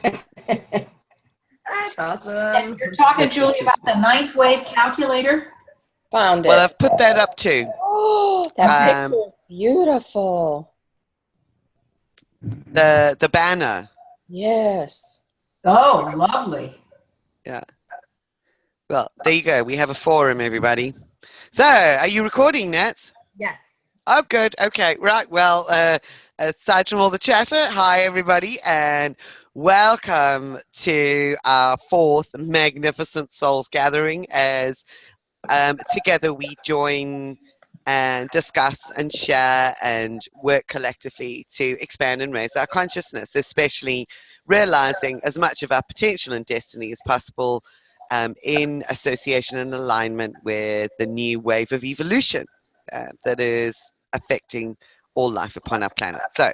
That's awesome. And you're talking, Julie, about the ninth wave calculator? Found Well, it. I've put that up too. Oh, that picture is beautiful. The banner. Yes. Oh, lovely. Yeah. Well, there you go. We have a forum, everybody. So, are you recording, Nat? Yes. Oh, good. Okay. Right. Well, aside from all the chatter, hi, everybody, and welcome to our fourth Magnificent Souls Gathering as together we join and discuss and share and work collectively to expand and raise our consciousness, especially realizing as much of our potential and destiny as possible in association and alignment with the new wave of evolution that is affecting all life upon our planet. So,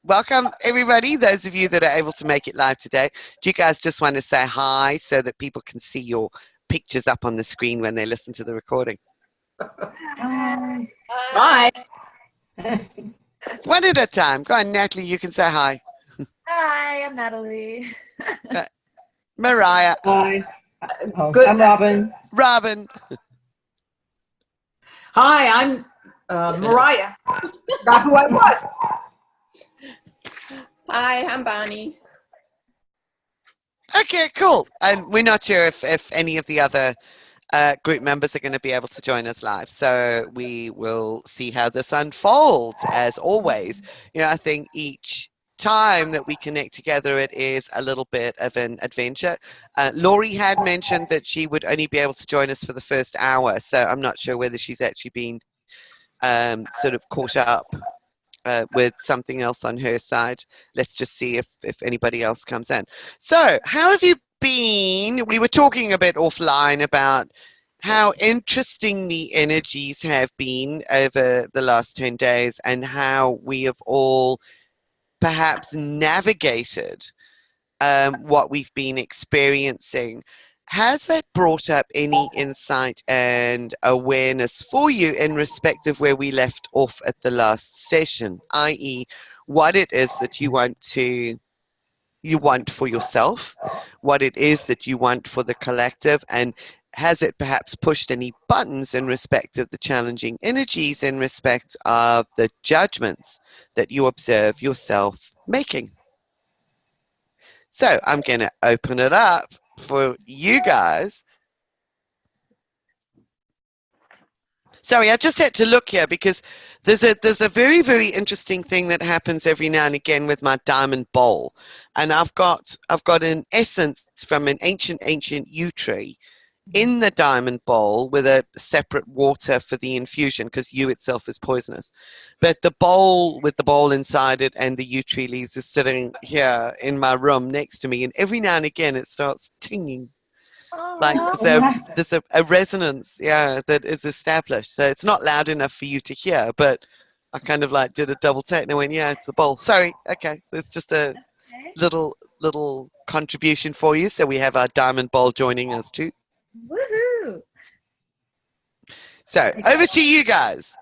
welcome everybody, those of you that are able to make it live today. Do you guys just want to say hi so that people can see your pictures up on the screen when they listen to the recording? Bye. One at a time. Go on, Natalie, you can say hi. Hi, I'm Natalie. Mariah. Hi. Good. I'm Robin. Robin. Hi, I'm Mariah. Not who I was. Hi, I'm Bonnie. Okay, cool. And we're not sure if any of the other group members are going to be able to join us live. So we will see how this unfolds. As always, you know, I think each time that we connect together, it is a little bit of an adventure. Laurie had mentioned that she would only be able to join us for the first hour. So I'm not sure whether she's actually been sort of caught up with something else on her side. Let's just see if anybody else comes in. So how have you been? We were talking a bit offline about how interesting the energies have been over the last 10 days and how we have all perhaps navigated what we've been experiencing. Has that brought up any insight and awareness for you in respect of where we left off at the last session, i.e. what it is that you want for yourself, what it is that you want for the collective, and has it perhaps pushed any buttons in respect of the challenging energies, in respect of the judgments that you observe yourself making? So I'm going to open it up for you guys. Sorry, I just had to look here because there's a very, very interesting thing that happens every now and again with my diamond bowl. And I've got an essence from an ancient yew tree in the diamond bowl with a separate water for the infusion because yew itself is poisonous. But the bowl with the bowl inside it and the yew tree leaves is sitting here in my room next to me, and every now and again it starts tinging. Like there's a resonance, yeah, that is established. So it's not loud enough for you to hear, but I kind of like did a double take and I went, yeah, it's the bowl. Sorry, okay, there's just a little contribution for you. So we have our diamond bowl joining us too. Woohoo! So over to you guys.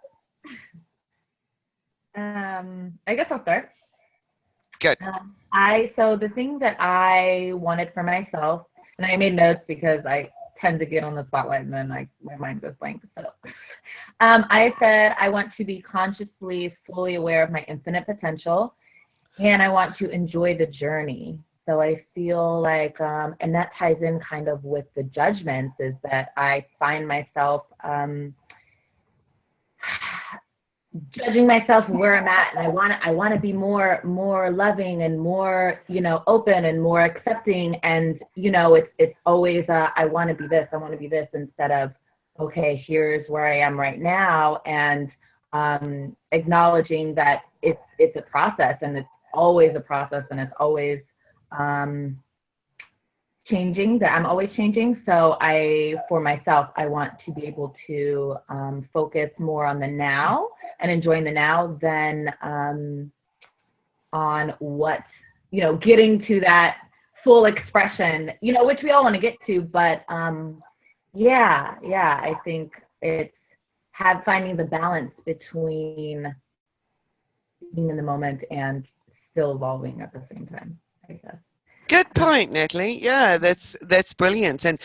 I guess I'll start. Good. So the thing that I wanted for myself, and I made notes because I tend to get on the spotlight and then my mind goes blank. So I said I want to be consciously fully aware of my infinite potential, and I want to enjoy the journey. So I feel like, and that ties in kind of with the judgments, is that I find myself judging myself where I'm at, and I want to be more loving and more, you know, open and more accepting, and you know, it's always I want to be this instead of, okay, here's where I am right now, and acknowledging that it's a process, and it's always a process, and it's always changing, that I'm always changing. So for myself, I want to be able to focus more on the now and enjoying the now than on what, you know, getting to that full expression, you know, which we all want to get to. But yeah, I think it's finding the balance between being in the moment and still evolving at the same time, I guess. point, Natalie. Yeah, that's brilliant. And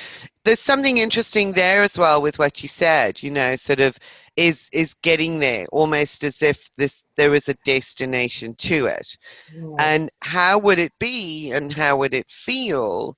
there's something interesting there as well with what you said, you know, sort of is getting there almost as if there is a destination to it. Right. And how would it be and how would it feel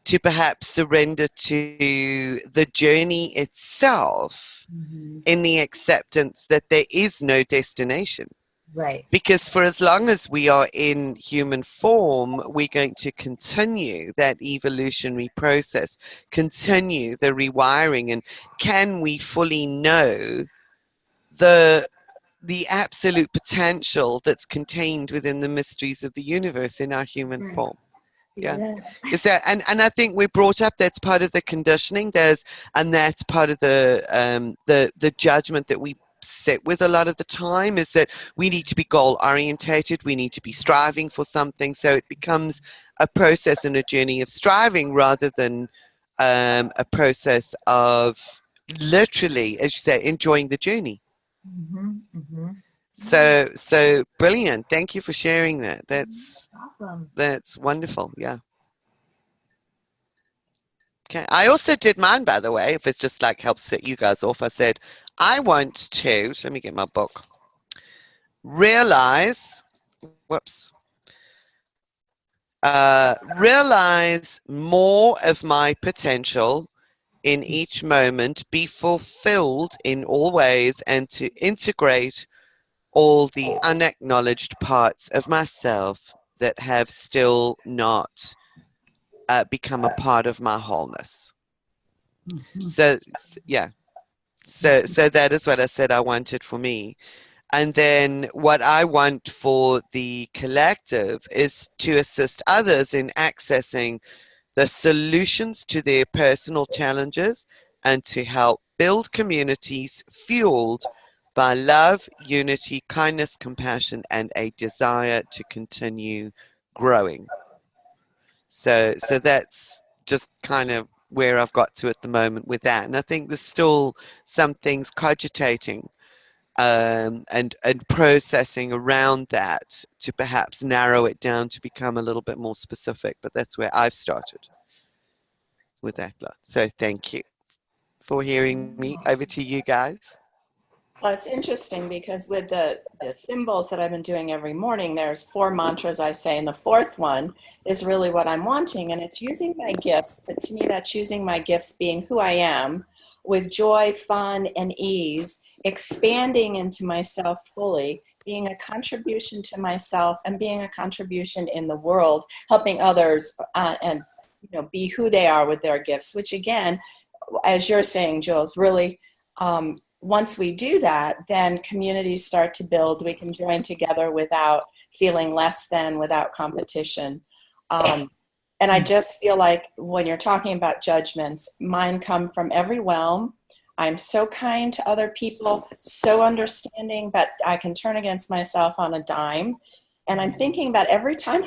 to perhaps surrender to the journey itself Mhm. in the acceptance that there is no destination? Right. Because for as long as we are in human form, we're going to continue that evolutionary process, continue the rewiring. And can we fully know the absolute potential that's contained within the mysteries of the universe in our human Right. form? Yeah. Yeah. Is that, and I think we're brought up, that's part of the conditioning, and that's part of the judgment that we sit with a lot of the time, is that we need to be goal orientated, we need to be striving for something, so it becomes a process and a journey of striving rather than a process of literally, as you say, enjoying the journey. Mhm. Mhm. So brilliant. Thank you for sharing that. Awesome. That's wonderful. Yeah. Okay. I also did mine, by the way, if it's just like helps set you guys off. I said, I want to, so let me get my book, realize, whoops, realize more of my potential in each moment, be fulfilled in all ways, and to integrate all the unacknowledged parts of myself that have still not become a part of my wholeness. Mhm. So, yeah. So that is what I said I wanted for me. And then what I want for the collective is to assist others in accessing the solutions to their personal challenges and to help build communities fueled by love, unity, kindness, compassion, and a desire to continue growing. So that's just kind of where I've got to at the moment with that. And I think there's still some things cogitating and processing around that to perhaps narrow it down to become a little bit more specific. But that's where I've started with that. So thank you for hearing me. Over to you guys. Well, it's interesting because with the symbols that I've been doing every morning, there's 4 mantras I say, and the 4th one is really what I'm wanting, and it's using my gifts. But to me, that's using my gifts being who I am with joy, fun, and ease, expanding into myself fully, being a contribution to myself and being a contribution in the world, helping others and be who they are with their gifts, which again, as you're saying, Jules, really once we do that, then communities start to build. We can join together without feeling less than, without competition. And I just feel like when you're talking about judgments, mine come from every realm. I'm so kind to other people, so understanding, but I can turn against myself on a dime. And I'm thinking about every time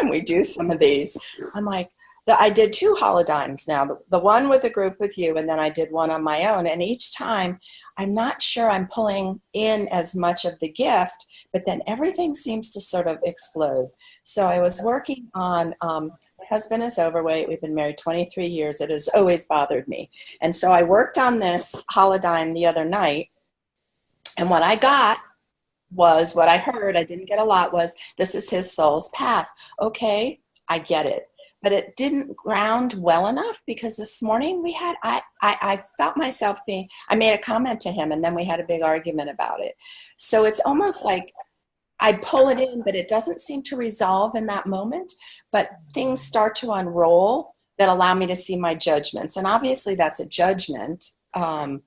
we do some of these, I'm like, I did 2 holodynes now, the one with the group with you, and then I did one on my own. And each time, I'm not sure I'm pulling in as much of the gift, but then everything seems to sort of explode. So I was working on, my husband is overweight. We've been married 23 years. It has always bothered me. And so I worked on this holodyne the other night. And what I got was, what I heard, I didn't get a lot, was this is his soul's path. Okay, I get it. But it didn't ground well enough, because this morning we had, I felt myself being, I made a comment to him and then we had a big argument about it. So it's almost like I pull it in, but it doesn't seem to resolve in that moment. But things start to unroll that allow me to see my judgments. And obviously that's a judgment. And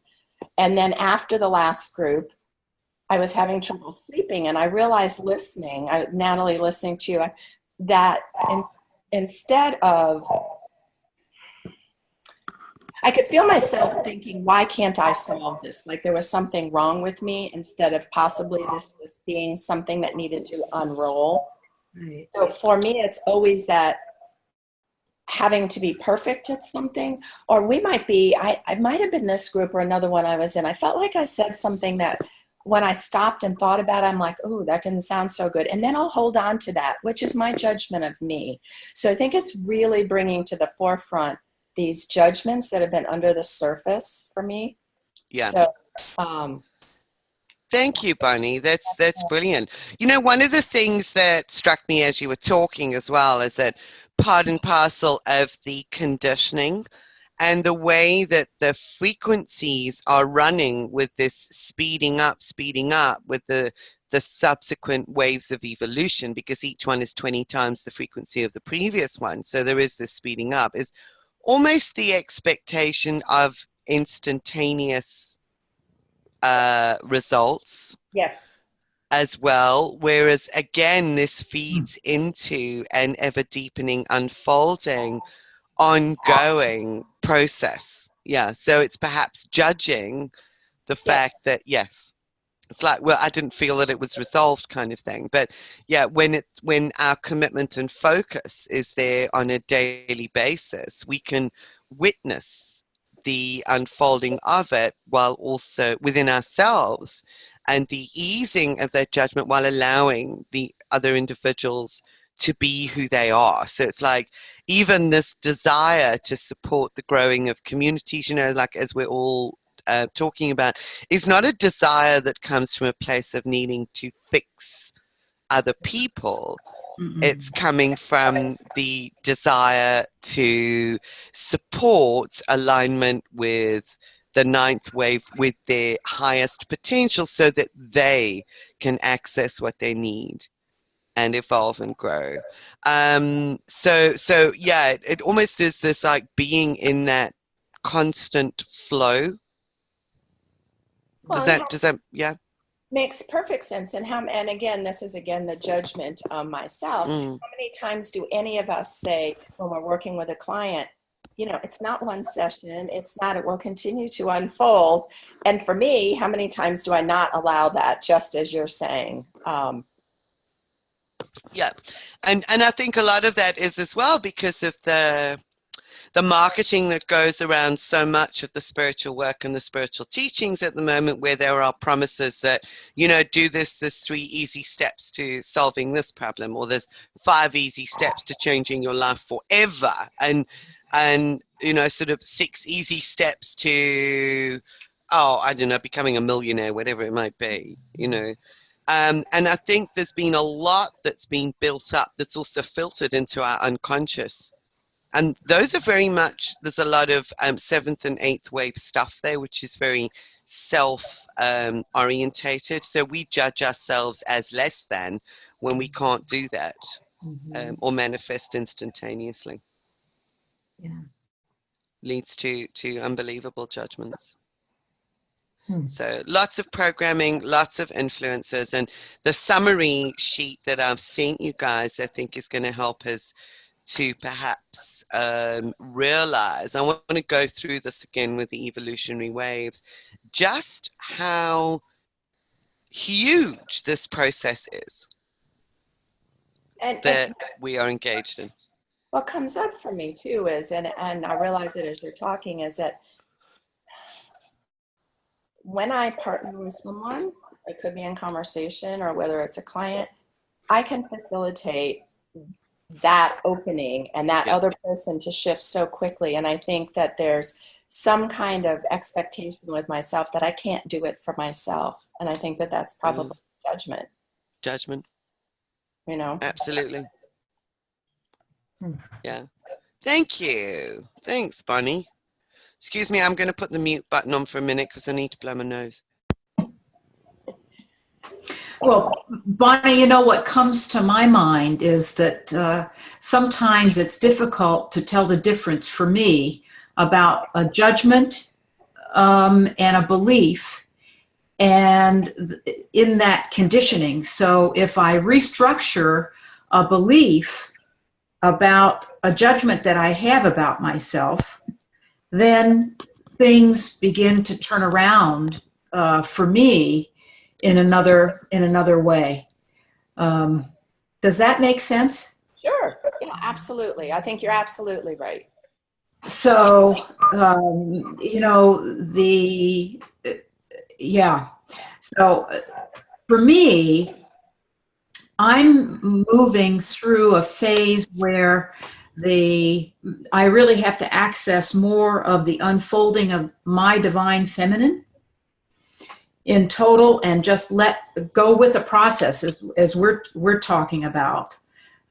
then after the last group, I was having trouble sleeping, and I realized listening, Natalie, listening to you, that instead of, I could feel myself thinking, why can't I solve this? Like there was something wrong with me, instead of possibly this was being something that needed to unroll. Right. So for me, it's always that having to be perfect at something, or we might be, I might have been this group or another one I was in. I felt like I said something that when I stopped and thought about it, I'm like, oh, that didn't sound so good. And then I'll hold on to that, which is my judgment of me. So I think it's really bringing to the forefront these judgments that have been under the surface for me. Yeah. So, thank you, Bonnie. That's brilliant. You know, one of the things that struck me as you were talking as well is that part and parcel of the conditioning and the way that the frequencies are running with this speeding up with the subsequent waves of evolution, because each one is 20 times the frequency of the previous one. So there is this speeding up, is almost the expectation of instantaneous results. yes. As well, whereas again, this feeds into an ever deepening, unfolding, ongoing process. Yeah, so it's perhaps judging the fact that, yes, it's like, well, I didn't feel that it was resolved kind of thing. But yeah, when our commitment and focus is there on a daily basis, we can witness the unfolding of it while also within ourselves, and the easing of that judgment while allowing the other individuals to be who they are. So it's like even this desire to support the growing of communities, you know, like as we're all talking about, is not a desire that comes from a place of needing to fix other people. It's coming from the desire to support alignment with the ninth wave, with their highest potential, so that they can access what they need and evolve and grow. So yeah, it almost is this like being in that constant flow. Does that yeah? Makes perfect sense. And again, this is again the judgment of myself. How many times do any of us say when we're working with a client, you know, it's not one session, it's not, it will continue to unfold. And for me, how many times do I not allow that, just as you're saying? Yeah, and I think a lot of that is as well because of the marketing that goes around so much of the spiritual work and the spiritual teachings at the moment, where there are promises that, you know, do this, there's 3 easy steps to solving this problem, or there's 5 easy steps to changing your life forever, and you know, sort of 6 easy steps to, oh, I don't know, becoming a millionaire, whatever it might be, you know. And I think there's been a lot that's been built up that's also filtered into our unconscious. And those are very much, there's a lot of 7th and 8th wave stuff there, which is very self-orientated. So we judge ourselves as less than when we can't do that or manifest instantaneously. Yeah. Leads to unbelievable judgments. So lots of programming, lots of influences, and the summary sheet that I've sent you guys, I think is going to help us to perhaps realize. I want to go through this again with the evolutionary waves, just how huge this process is that we are engaged in. What comes up for me too is, and I realize it as you're talking, is that when I partner with someone, it could be in conversation or whether it's a client, I can facilitate that opening and that other person to shift so quickly. And I think that there's some kind of expectation with myself that I can't do it for myself. And I think that that's probably judgment. Judgment. You know? Absolutely. Yeah. Thank you. Thanks, Bonnie. Excuse me, I'm going to put the mute button on for a minute because I need to blow my nose. Well, Bonnie, you know what comes to my mind is that sometimes it's difficult to tell the difference for me about a judgment and a belief, and in that conditioning. So if I restructure a belief about a judgment that I have about myself, then things begin to turn around for me in another way. Does that make sense? Sure. Yeah, absolutely. I think you're absolutely right. So, you know, So for me, I'm moving through a phase where I really have to access more of the unfolding of my divine feminine in total, and just let go with the process as we're talking about.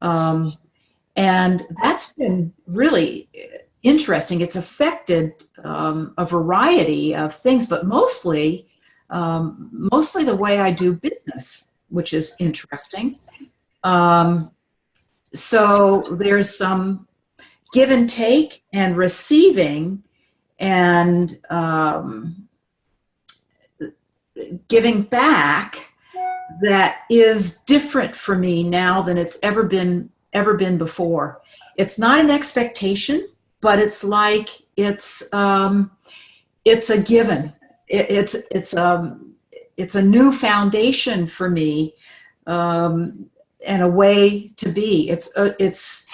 And that's been really interesting. It's affected a variety of things, but mostly the way I do business, which is interesting. So there's some give and take and receiving and giving back that is different for me now than it's ever been before. It's not an expectation, but it's like it's a given. It's a new foundation for me, and a way to be. It's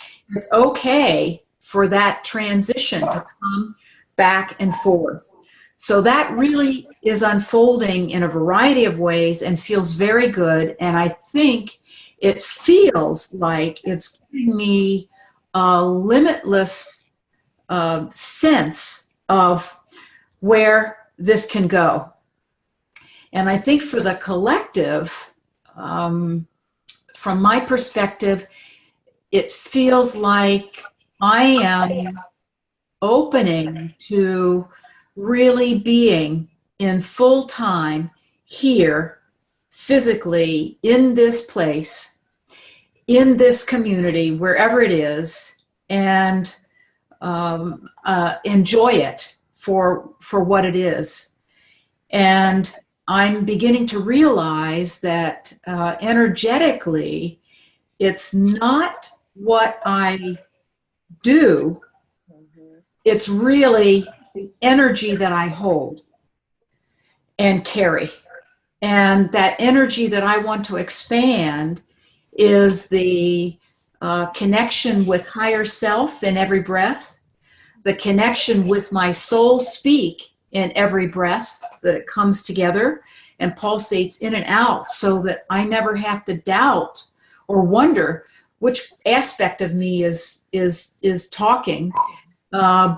okay for that transition to come back and forth. So that really is unfolding in a variety of ways and feels very good. And I think it feels like it's giving me a limitless sense of where this can go. And I think for the collective, from my perspective, it feels like I am opening to really being in full time here, physically, in this place, in this community, wherever it is, and enjoy it for what it is. And I'm beginning to realize that energetically, it's not what I do, it's really the energy that I hold and carry. And that energy that I want to expand is the connection with higher self in every breath, the connection with my soul speak in every breath, that it comes together and pulsates in and out, so that I never have to doubt or wonder which aspect of me is talking.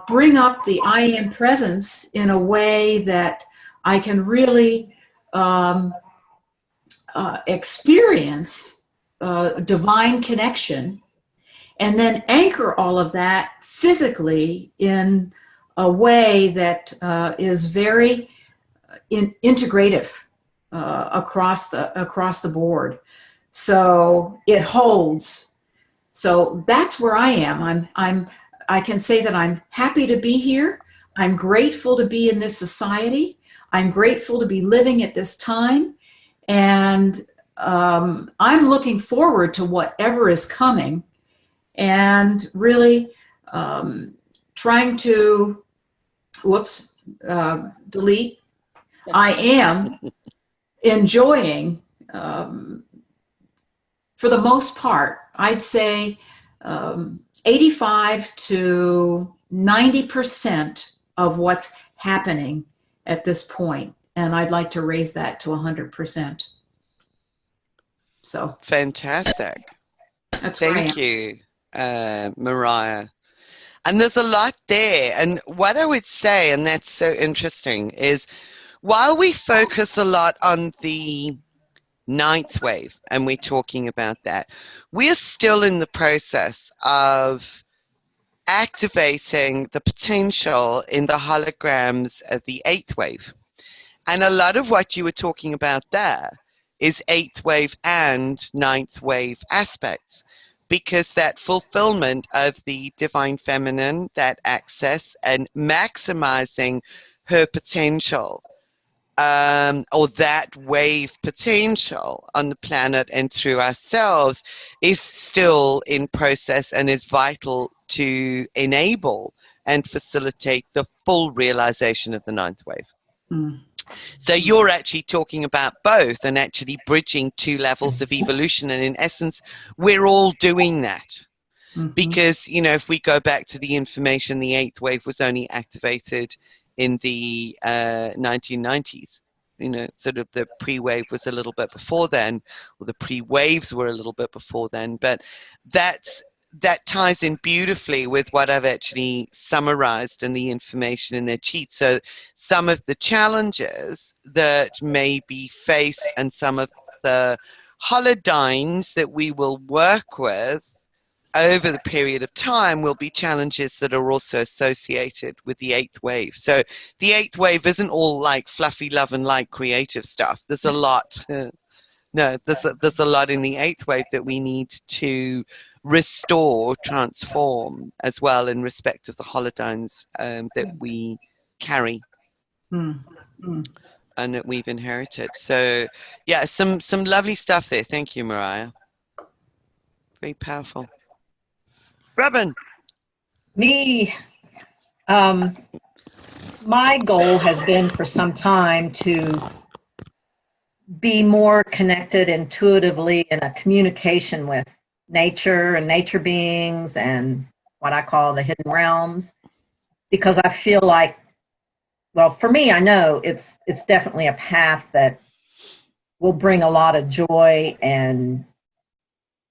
Bring up the I am presence in a way that I can really experience divine connection, and then anchor all of that physically in a way that is very integrative across the board. So it holds. So that's where I am. I can say that I'm happy to be here. I'm grateful to be in this society. I'm grateful to be living at this time. And I'm looking forward to whatever is coming, and really trying to, delete. I am enjoying, for the most part, I'd say 85 to 90% of what's happening at this point. And I'd like to raise that to 100%. So fantastic. That's where Thank you, Mariah. And there's a lot there. And what I would say, and that's so interesting, is while we focus a lot on the ninth wave, and we're talking about that, we're still in the process of activating the potential in the holograms of the eighth wave. And a lot of what you were talking about there is eighth wave and ninth wave aspects, because that fulfillment of the divine feminine, that access and maximizing her potential, or that wave potential on the planet and through ourselves, is still in process and is vital to enable and facilitate the full realization of the ninth wave. Mm. So you're actually talking about both and actually bridging two levels of evolution. And in essence, we're all doing that. Mm-hmm. Because, you know, if we go back to the information, the eighth wave was only activated in the 1990s, sort of the pre-wave was a little bit before then, or the pre-waves were a little bit before then, but that ties in beautifully with what I've actually summarized in the information in their cheat. So some of the challenges that may be faced and some of the holodynes that we will work with over the period of time will be challenges that are also associated with the eighth wave. So the eighth wave isn't all like fluffy love and light creative stuff. There's a lot. No, there's a lot in the eighth wave that we need to restore, transform as well in respect of the holodynes that we carry and that we've inherited. So yeah, some lovely stuff there. Thank you, Mariah. Very powerful. Robin. Me, my goal has been for some time to be more connected intuitively in a communication with nature and nature beings and what I call the hidden realms, because I feel like, well, for me, I know it's definitely a path that will bring a lot of joy and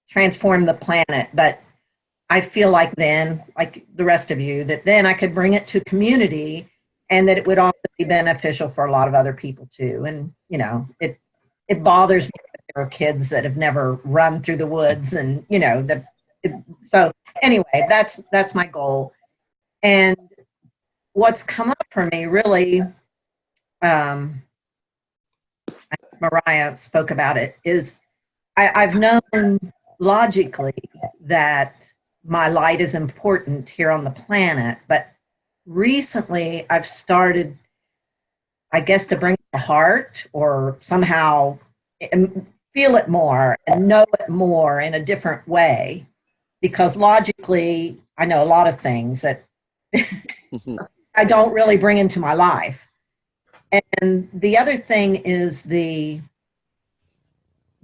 transform the planet. But I feel like then, like the rest of you, that then I could bring it to community and that it would also be beneficial for a lot of other people too. And, it bothers me that there are kids that have never run through the woods and, so anyway, that's my goal. And what's come up for me really, Mariah spoke about it, is I've known logically that my light is important here on the planet, but recently I've started, I guess, to bring it to heart or somehow feel it more and know it more in a different way, because logically I know a lot of things that I don't really bring into my life. And the other thing is the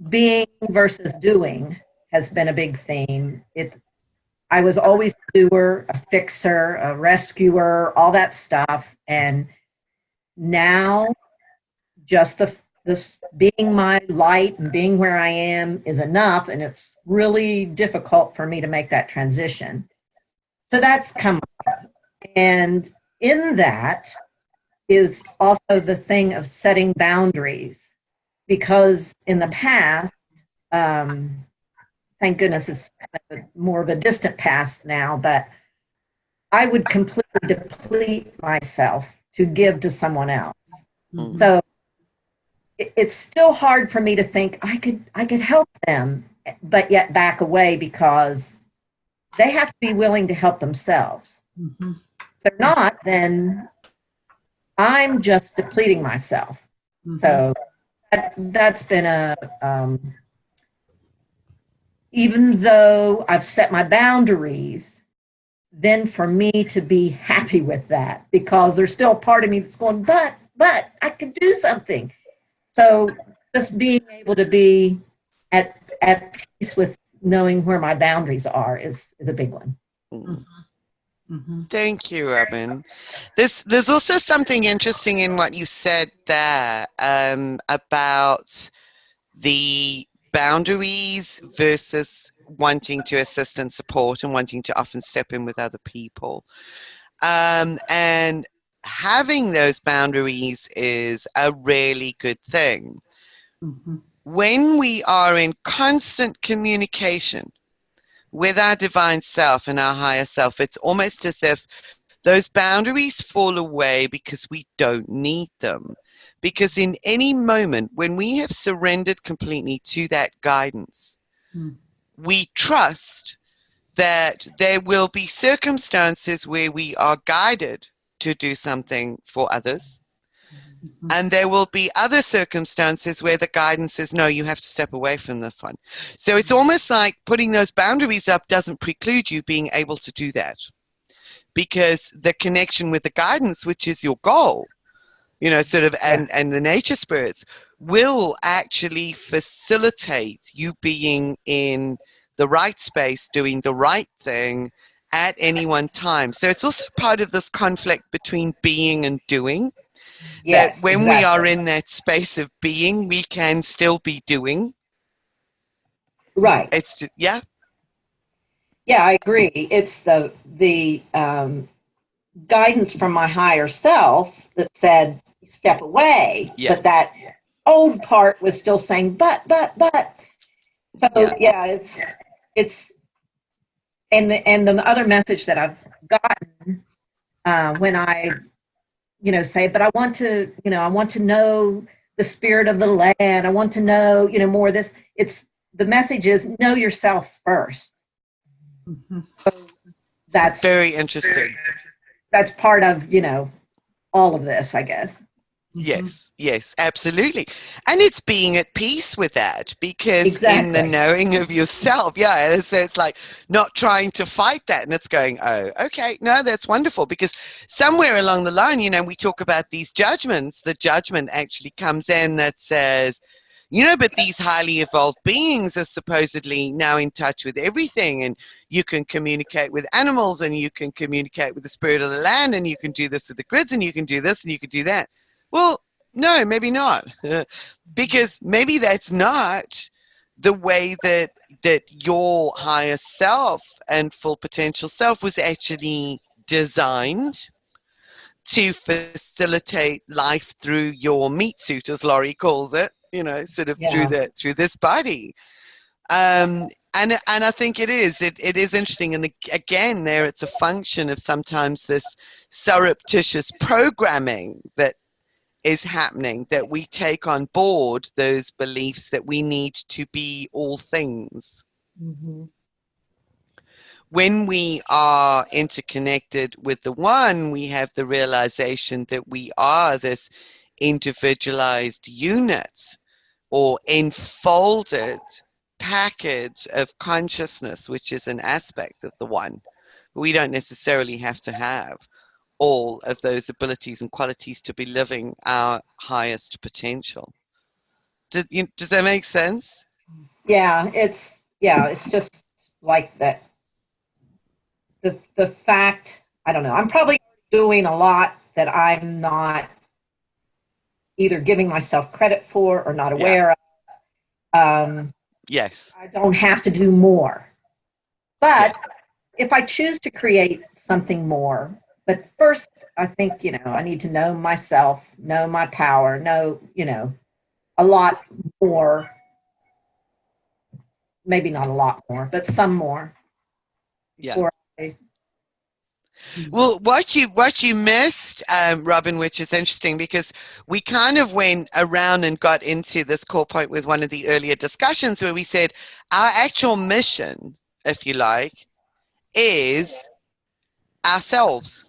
being versus doing has been a big theme. I was always a doer, a fixer, a rescuer, all that stuff. And now just this being my light and being where I am is enough. And it's really difficult for me to make that transition. So that's come up. And in that is also the thing of setting boundaries, because in the past, thank goodness it's kind of more of a distant past now, but I would completely deplete myself to give to someone else. Mm-hmm. So it's still hard for me to think I could help them, but yet back away, because they have to be willing to help themselves. Mm-hmm. If they're not, then I'm just depleting myself. Mm-hmm. So that's been even though I've set my boundaries, then for me to be happy with that, because there's still a part of me that's going, but I could do something. So just being able to be at peace with knowing where my boundaries are is a big one. Mm-hmm. Mm-hmm. Thank you, Robin. There's also something interesting in what you said there about the boundaries versus wanting to assist and support and wanting to often step in with other people. And having those boundaries is a really good thing. Mm-hmm. When we are in constant communication with our divine self and our higher self, it's almost as if those boundaries fall away because we don't need them. Because in any moment when we have surrendered completely to that guidance, we trust that there will be circumstances where we are guided to do something for others. Mm-hmm. And there will be other circumstances where the guidance says, no, you have to step away from this one. So it's almost like putting those boundaries up doesn't preclude you being able to do that. Because the connection with the guidance, which is your goal, sort of, and the nature spirits will actually facilitate you being in the right space, doing the right thing at any one time. So it's also part of this conflict between being and doing. Yes, that when we are exactly. in that space of being, we can still be doing. Right. It's just, yeah. Yeah, I agree. It's the guidance from my higher self that said step away, Yeah. but that old part was still saying but. So Yeah. yeah, it's and the other message that I've gotten when I say, but I want to know the spirit of the land. I want to know more of this. It's the message is know yourself first. Mhm. That's Very interesting. that's part of all of this, I guess. Yes, yes, absolutely. And it's being at peace with that, because in the Exactly. knowing of yourself, yeah, so it's like not trying to fight that, and it's going, oh, okay, no, that's wonderful, because somewhere along the line, we talk about these judgments. The judgment actually comes in that says, but these highly evolved beings are supposedly now in touch with everything, and you can communicate with animals, and you can communicate with the spirit of the land, and you can do this with the grids, and you can do this, and you can do that. Well, no, maybe not, because maybe that's not the way that your higher self and full potential self was actually designed to facilitate life through your meat suit, as Laurie calls it. Sort of through Yeah. through this body. And I think it is interesting, and again, there it's a function of sometimes this surreptitious programming that is happening, that we take on board those beliefs that we need to be all things. Mm-hmm. When we are interconnected with the one, we have the realization that we are this individualized unit or enfolded package of consciousness, which is an aspect of the one. We don't necessarily have to have all of those abilities and qualities to be living our highest potential. Does that make sense? Yeah, it's just like that. The fact, I don't know. I'm probably doing a lot that I'm not either giving myself credit for or not Yeah. aware of. Yes. I don't have to do more. But if I choose to create something more, but first I think, I need to know myself, know my power, know, a lot more, maybe not a lot more, but some more. Yeah. Before I, Well, what you missed, Robin, which is interesting, because we kind of went around and got into this core point with one of the earlier discussions where we said our actual mission, if you like, is ourselves.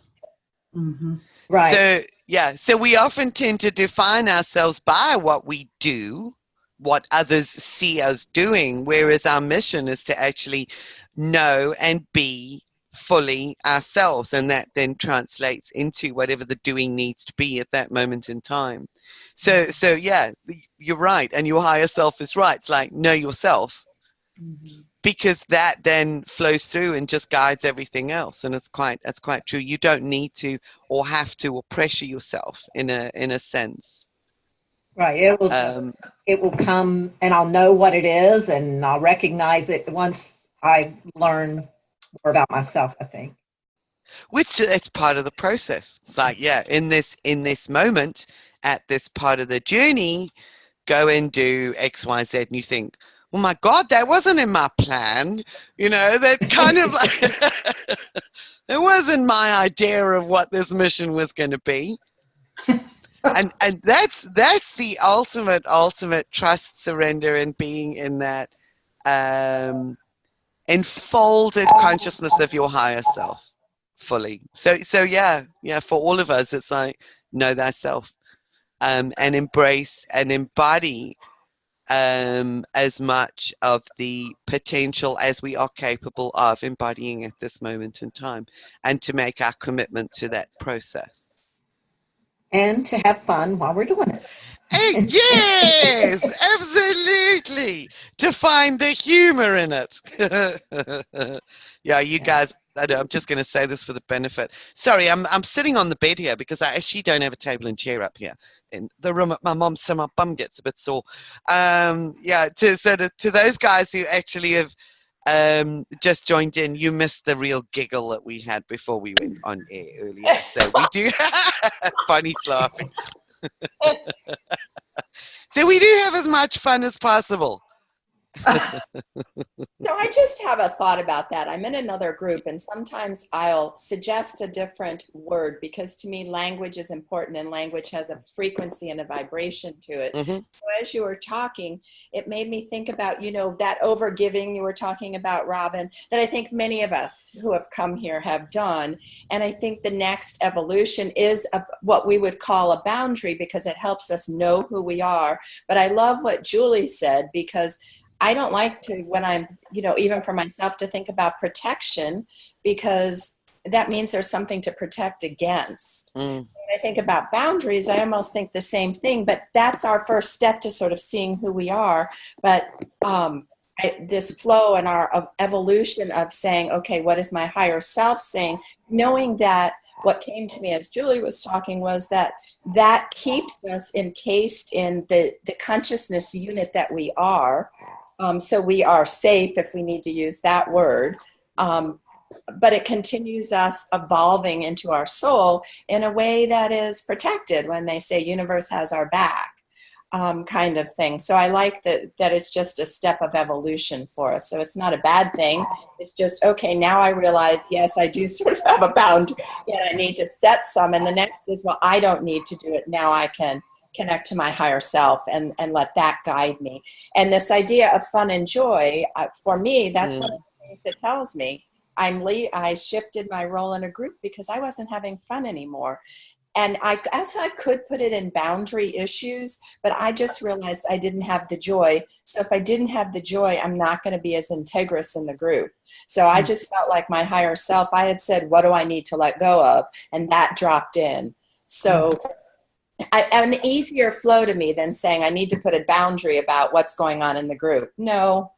Mhm. right. So, yeah, so we often tend to define ourselves by what we do, what others see us doing, whereas our mission is to actually know and be fully ourselves, and that then translates into whatever the doing needs to be at that moment in time. So yeah, you're right, and your higher self is right. It's like, know yourself, Mhm. because that then flows through and just guides everything else. And that's quite true. You don't need to or have to or pressure yourself in a sense. Right. It will come and I'll know what it is and I'll recognize it once I learn more about myself, I think. Which it's part of the process. It's like, yeah, in this moment, at this part of the journey, go and do X, Y, Z, and you think, oh my God, that wasn't in my plan. That kind of like it wasn't my idea of what this mission was going to be. And that's the ultimate trust, surrender, and being in that enfolded consciousness of your higher self fully. So yeah, for all of us, it's like know thyself, and embrace and embody as much of the potential as we are capable of embodying at this moment in time, and to make our commitment to that process. And to have fun while we're doing it. Hey, yes, absolutely. To find the humor in it. Yeah, you guys I know, I'm just going to say this for the benefit. Sorry, I'm sitting on the bed here because I actually don't have a table and chair up here in the room at my mom's, so my bum gets a bit sore. Yeah, to those guys who actually have just joined in, you missed the real giggle that we had before we went on air earlier. So we do. Bonnie's laughing. So we do have as much fun as possible. So I just have a thought about that. I'm in another group, and sometimes I'll suggest a different word because to me, language is important, and language has a frequency and a vibration to it. Mm-hmm. So as you were talking, it made me think about, you know, that overgiving you were talking about, Robin, that I think many of us who have come here have done. And I think the next evolution is what we would call a boundary because it helps us know who we are. But I love what Julie said because I don't like to, when I'm, you know, even for myself to think about protection because that means there's something to protect against. When I think about boundaries, I almost think the same thing, but that's our first step to sort of seeing who we are. But this flow and our evolution of saying, okay, what is my higher self saying? Knowing that what came to me as Julie was talking was that keeps us encased in the consciousness unit that we are. So we are safe, if we need to use that word, but it continues us evolving into our soul in a way that is protected when they say universe has our back, kind of thing. So I like that it's just a step of evolution for us. So it's not a bad thing. It's just, okay, now I realize, yes, I do sort of have a boundary and I need to set some. And the next is, well, I don't need to do it. Now I can connect to my higher self and let that guide me. And this idea of fun and joy, for me, that's one of the things it tells me. I shifted my role in a group because I wasn't having fun anymore. And I could put it in boundary issues, but I just realized I didn't have the joy. So if I didn't have the joy, I'm not going to be as integrous in the group. So I just felt like my higher self, I had said, what do I need to let go of? And that dropped in. So an easier flow to me than saying I need to put a boundary about what's going on in the group. No,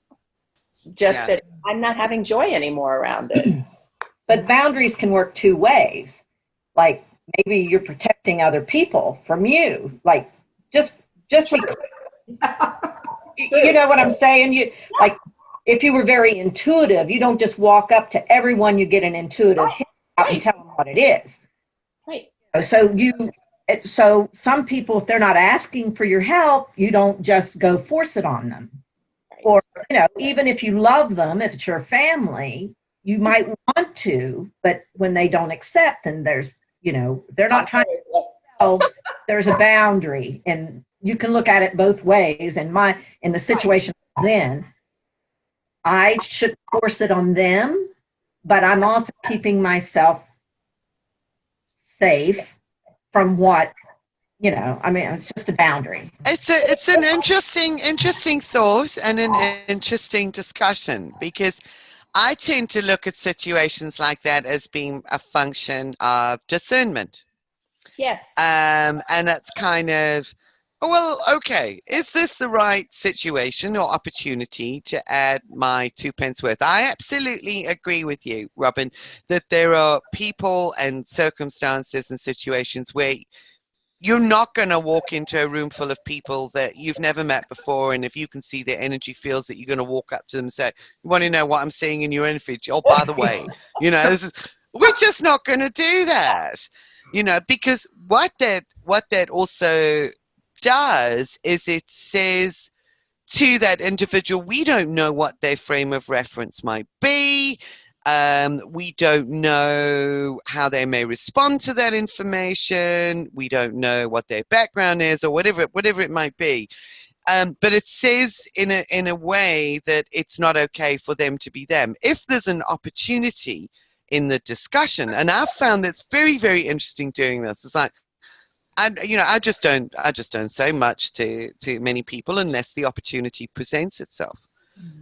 just that I'm not having joy anymore around it. But boundaries can work two ways. Like maybe you're protecting other people from you. Like just because, you know what I'm saying? You like if you were very intuitive, you don't just walk up to everyone you get an intuitive hit out and tell them what it is. Right. So some people, if they're not asking for your help, you don't just go force it on them. Or, you know, even if you love them, if it's your family, you might want to, but when they don't accept, then there's, you know, they're not trying to help themselves, there's a boundary. And you can look at it both ways. And in the situation I was in, I shouldn't force it on them, but I'm also keeping myself safe from what, you know, I mean, it's just a boundary. It's an interesting thought and an interesting discussion because I tend to look at situations like that as being a function of discernment. Yes. And it's kind of, well, okay, is this the right situation or opportunity to add my 2 pence worth? I absolutely agree with you, Robin, that there are people and circumstances and situations where you're not going to walk into a room full of people that you've never met before, and if you can see their energy feels that you're going to walk up to them and say, you want to know what I'm seeing in your energy? Oh, by the way, you know, we're just not going to do that, you know, because what that also does is it says to that individual, we don't know what their frame of reference might be. We don't know how they may respond to that information. We don't know what their background is or whatever it might be. But it says in a way that it's not okay for them to be them. If there's an opportunity in the discussion, and I've found that's very, very interesting doing this. It's like, and you know, I just don't say much to many people unless the opportunity presents itself.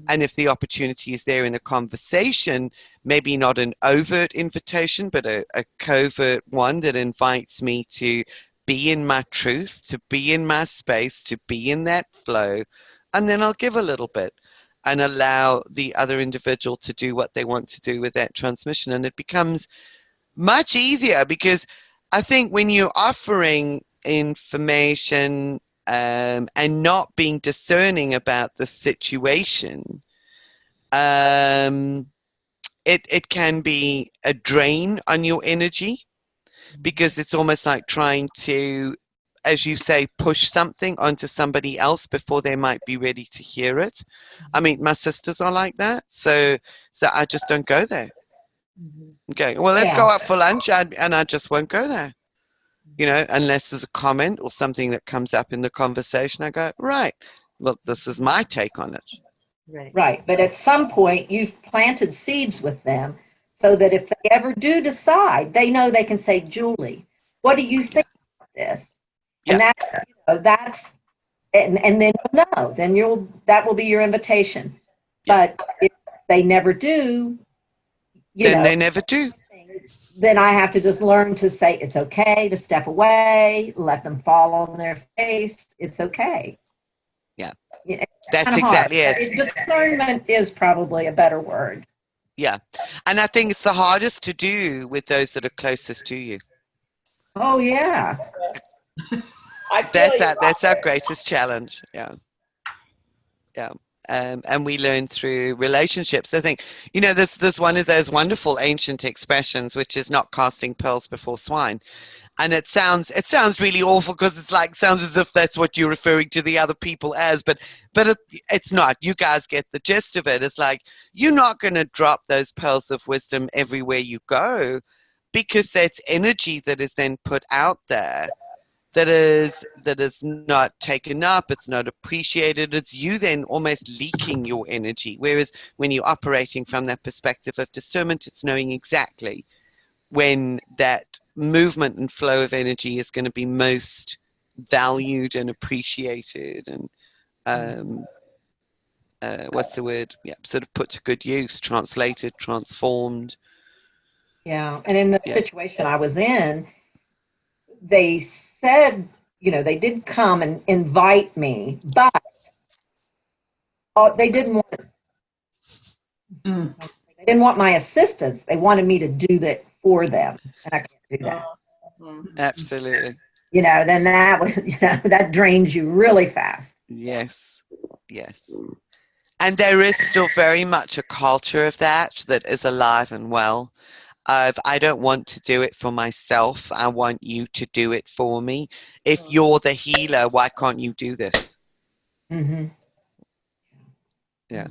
And if the opportunity is there in a conversation, maybe not an overt invitation, but a covert one that invites me to be in my truth, to be in my space, to be in that flow, and then I'll give a little bit. and allow the other individual to do what they want to do with that transmission. And it becomes much easier, because I think when you're offering information and not being discerning about the situation, it can be a drain on your energy, because it's almost like trying to, as you say, push something onto somebody else before they might be ready to hear it. I mean, my sisters are like that, so I just don't go there. Okay, well, let's go out for lunch, and I just won't go there. You know, unless there's a comment or something that comes up in the conversation, I go, right, well, this is my take on it. Right. But at some point, you've planted seeds with them so that if they ever do decide, they know they can say, Julie, what do you think about this? And that's, and then you'll know, then that will be your invitation. But if they never do, they never do. Then I have to just learn to say, it's okay to step away, let them fall on their face. It's okay. Yeah. It's that's exactly hard. it. Discernment is probably a better word. Yeah. And I think it's the hardest to do with those that are closest to you. Oh, yeah. That's our greatest challenge. Yeah. Yeah. And we learn through relationships. I think, you know, there's one of those wonderful ancient expressions, which is not casting pearls before swine. And it sounds really awful, because it's like, sounds as if that's what you're referring to the other people as, but it's not. You guys get the gist of it. It's like, you're not going to drop those pearls of wisdom everywhere you go, because that's energy that is then put out there that is not taken up, it's not appreciated. It's you then almost leaking your energy. Whereas when you're operating from that perspective of discernment, it's knowing exactly when that movement and flow of energy is going to be most valued and appreciated, and what's the word? Yeah, sort of put to good use, translated, transformed. Yeah, and in the situation I was in, they said, you know, they did come and invite me, but they didn't want they didn't want my assistance. They wanted me to do that for them, and I can't do that. Absolutely. You know, then that would, you know, that drains you really fast. Yes, yes. And there is still very much a culture of that is alive and well. I don't want to do it for myself. I want you to do it for me. If you're the healer, why can't you do this? Mm-hmm. Yeah,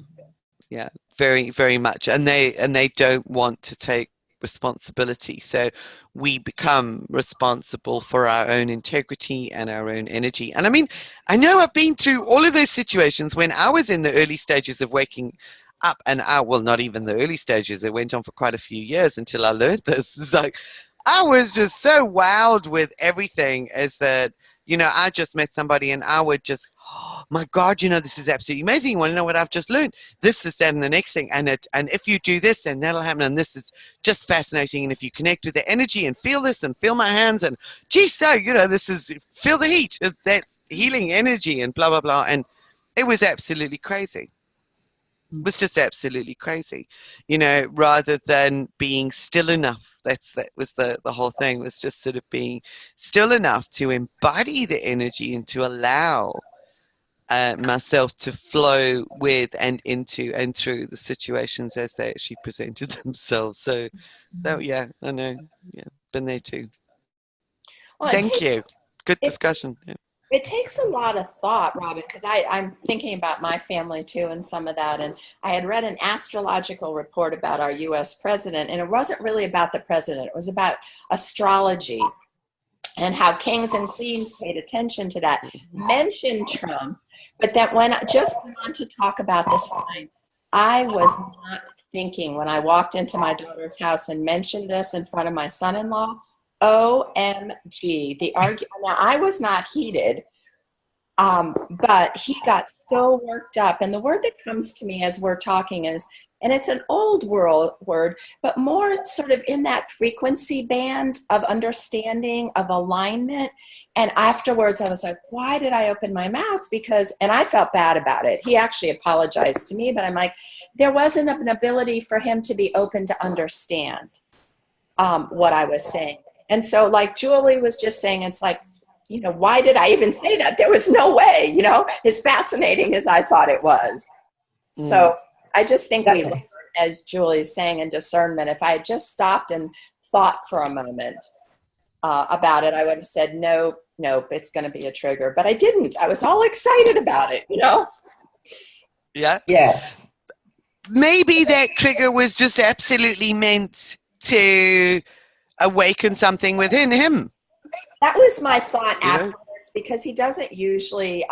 yeah, very, very much. And they don't want to take responsibility. So we become responsible for our own integrity and our own energy. And I mean, I know I've been through all of those situations when I was in the early stages of waking up, and well, not even the early stages. It went on for quite a few years until I learned this. It's like, I was just so wowed with everything, as that, you know, I just met somebody and I would just, oh my God, you know, this is absolutely amazing. You want to know what I've just learned? This, that, and the next thing. And if you do this, then that'll happen. And this is just fascinating. And if you connect with the energy and feel this and feel my hands and geez, so, you know, this is, feel the heat. That's healing energy and blah, blah, blah. And it was absolutely crazy. It was just absolutely crazy, you know, rather than being still enough. That was the whole thing, was just sort of being still enough to embody the energy and to allow myself to flow with and into and through the situations as they actually presented themselves. So yeah, I know. Yeah, been there too. Well, Thank you. Good discussion. Yeah. It takes a lot of thought, Robin, because I'm thinking about my family too and some of that. And I had read an astrological report about our U.S. president, and it wasn't really about the president. It was about astrology and how kings and queens paid attention to that. Mentioned Trump, but that when I just went on to talk about the sign, I was not thinking when I walked into my daughter's house and mentioned this in front of my son-in-law, OMG, the argument. Now, I was not heated. But he got so worked up. And the word that comes to me as we're talking is, and it's an old world word, but more sort of in that frequency band of understanding, of alignment. And afterwards I was like, why did I open my mouth? And I felt bad about it. He actually apologized to me, but I'm like, there wasn't an ability for him to be open to understand what I was saying. And so like Julie was just saying, it's like, why did I even say that? There was no way, as fascinating as I thought it was. So I just think we learn, as Julie's saying, in discernment. If I had just stopped and thought for a moment about it, I would have said, nope, it's going to be a trigger. But I didn't. I was all excited about it, Yeah. Yes. Maybe that trigger was just absolutely meant to awaken something within him. That was my thought afterwards, because he doesn't usually,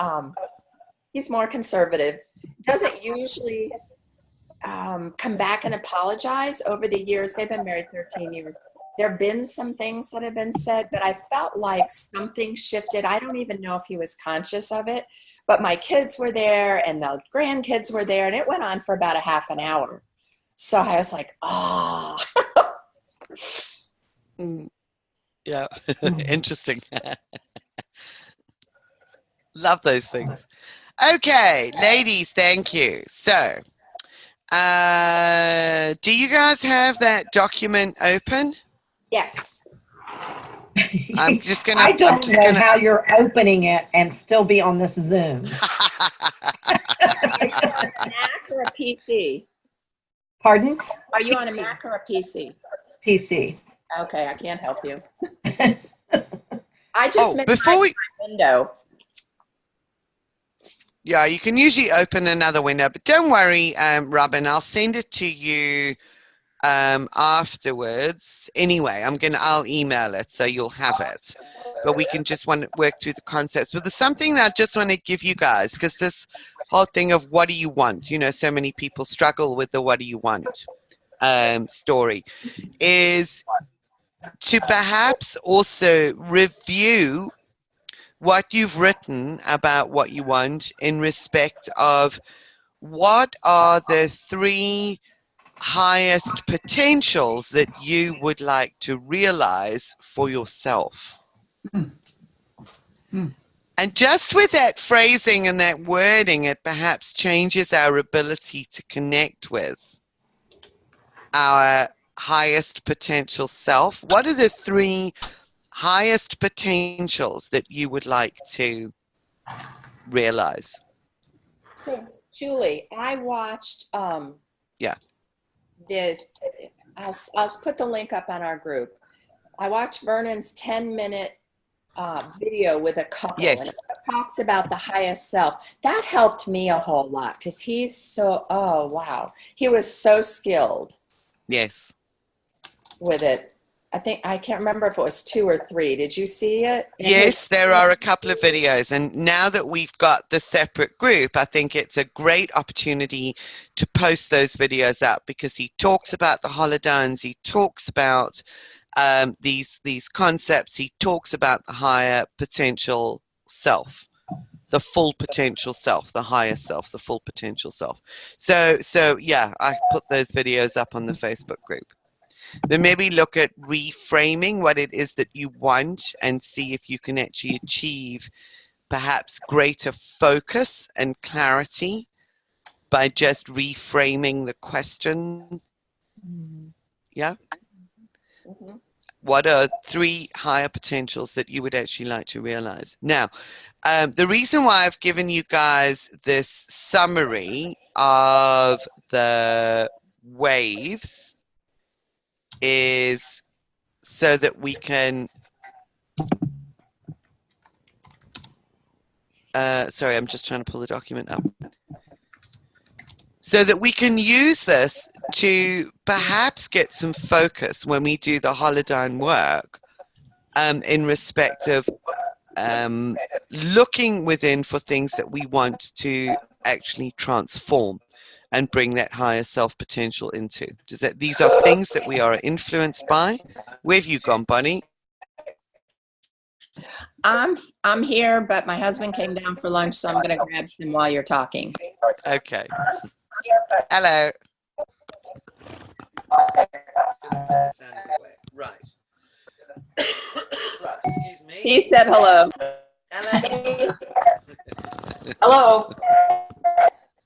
he's more conservative, doesn't usually come back and apologize. Over the years, they've been married 13 years. There have been some things that have been said, but I felt like something shifted. I don't even know if he was conscious of it, but my kids were there and the grandkids were there, and it went on for about a half an hour. So I was like, oh. Yeah, interesting. Love those things. Okay, ladies, thank you. So, do you guys have that document open? Yes. I'm just gonna. I don't know how you're opening it and still be on this Zoom. Are you on a Mac or a PC? Pardon? Are you on a Mac or a PC? PC. Okay, I can't help you. I just before we window. Yeah, you can usually open another window, but don't worry, Robin. I'll send it to you afterwards. Anyway, I'll email it so you'll have it. But we can just work through the concepts. But there's something that I just want to give you guys, because this whole thing of what do you want? So many people struggle with the what do you want story, is to perhaps also review what you've written about what you want in respect of what are the 3 highest potentials that you would like to realize for yourself. And just with that phrasing and that wording, it perhaps changes our ability to connect with our highest potential self. What are the 3 highest potentials that you would like to realize? So, Julie, I watched this. I'll put the link up on our group. I watched Vernon's 10-minute video with a couple, yes, and it talks about the highest self. That helped me a whole lot, because he's so, oh wow, he was so skilled. Yes. With it. I can't remember if it was 2 or 3. Did you see it? Yes, there are a couple of videos, and now that we've got the separate group, I think it's a great opportunity to post those videos up, because he talks about the holodowns, he talks about these concepts, he talks about the higher potential self, the full potential self, the higher self, the full potential self. So yeah, I put those videos up on the Facebook group. Then maybe look at reframing what it is that you want and see if you can actually achieve perhaps greater focus and clarity by just reframing the question. Yeah? Mm-hmm. What are 3 higher potentials that you would actually like to realize? Now, the reason why I've given you guys this summary of the waves is so that we can sorry, I'm just trying to pull the document up, so that we can use this to perhaps get some focus when we do the holodyne work, in respect of looking within for things that we want to actually transform and bring that higher self potential into. These are things that we are influenced by. Where have you gone, Bonnie? I'm here, but my husband came down for lunch, so I'm going to grab him while you're talking. Okay. Hello. Right. Excuse me. He said hello. Hello. Hello.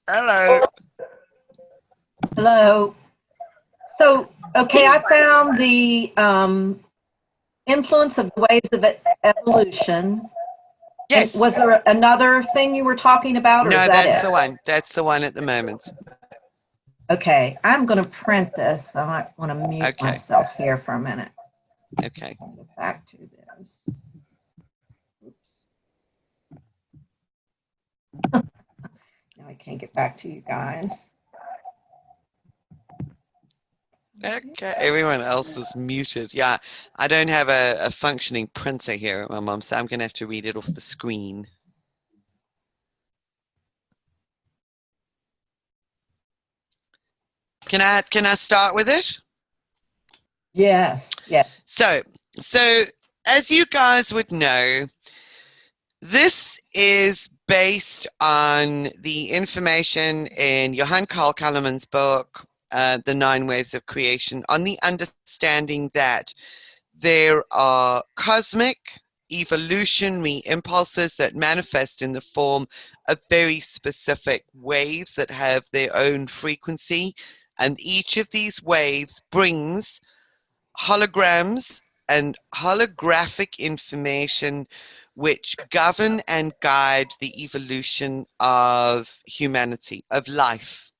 Hello. Hello. So, okay, I found the influence of the waves of evolution. Yes. Was there another thing you were talking about, or No, is that that's it? the one. That's the one at the moment. Okay, I'm going to print this. So I might want to mute Okay. myself here for a minute. Okay. I'll go back to this. Oops. Now I can't get back to you guys. Okay. Everyone else is muted. Yeah, I don't have a functioning printer here at my mum, so I'm going to have to read it off the screen. Can I start with it? Yes, yes. So as you guys would know, this is based on the information in Johann Carl Kallemann's book, The 9 Waves of Creation, on the understanding that there are cosmic evolutionary impulses that manifest in the form of very specific waves that have their own frequency, and each of these waves brings holograms and holographic information which govern and guide the evolution of humanity, of life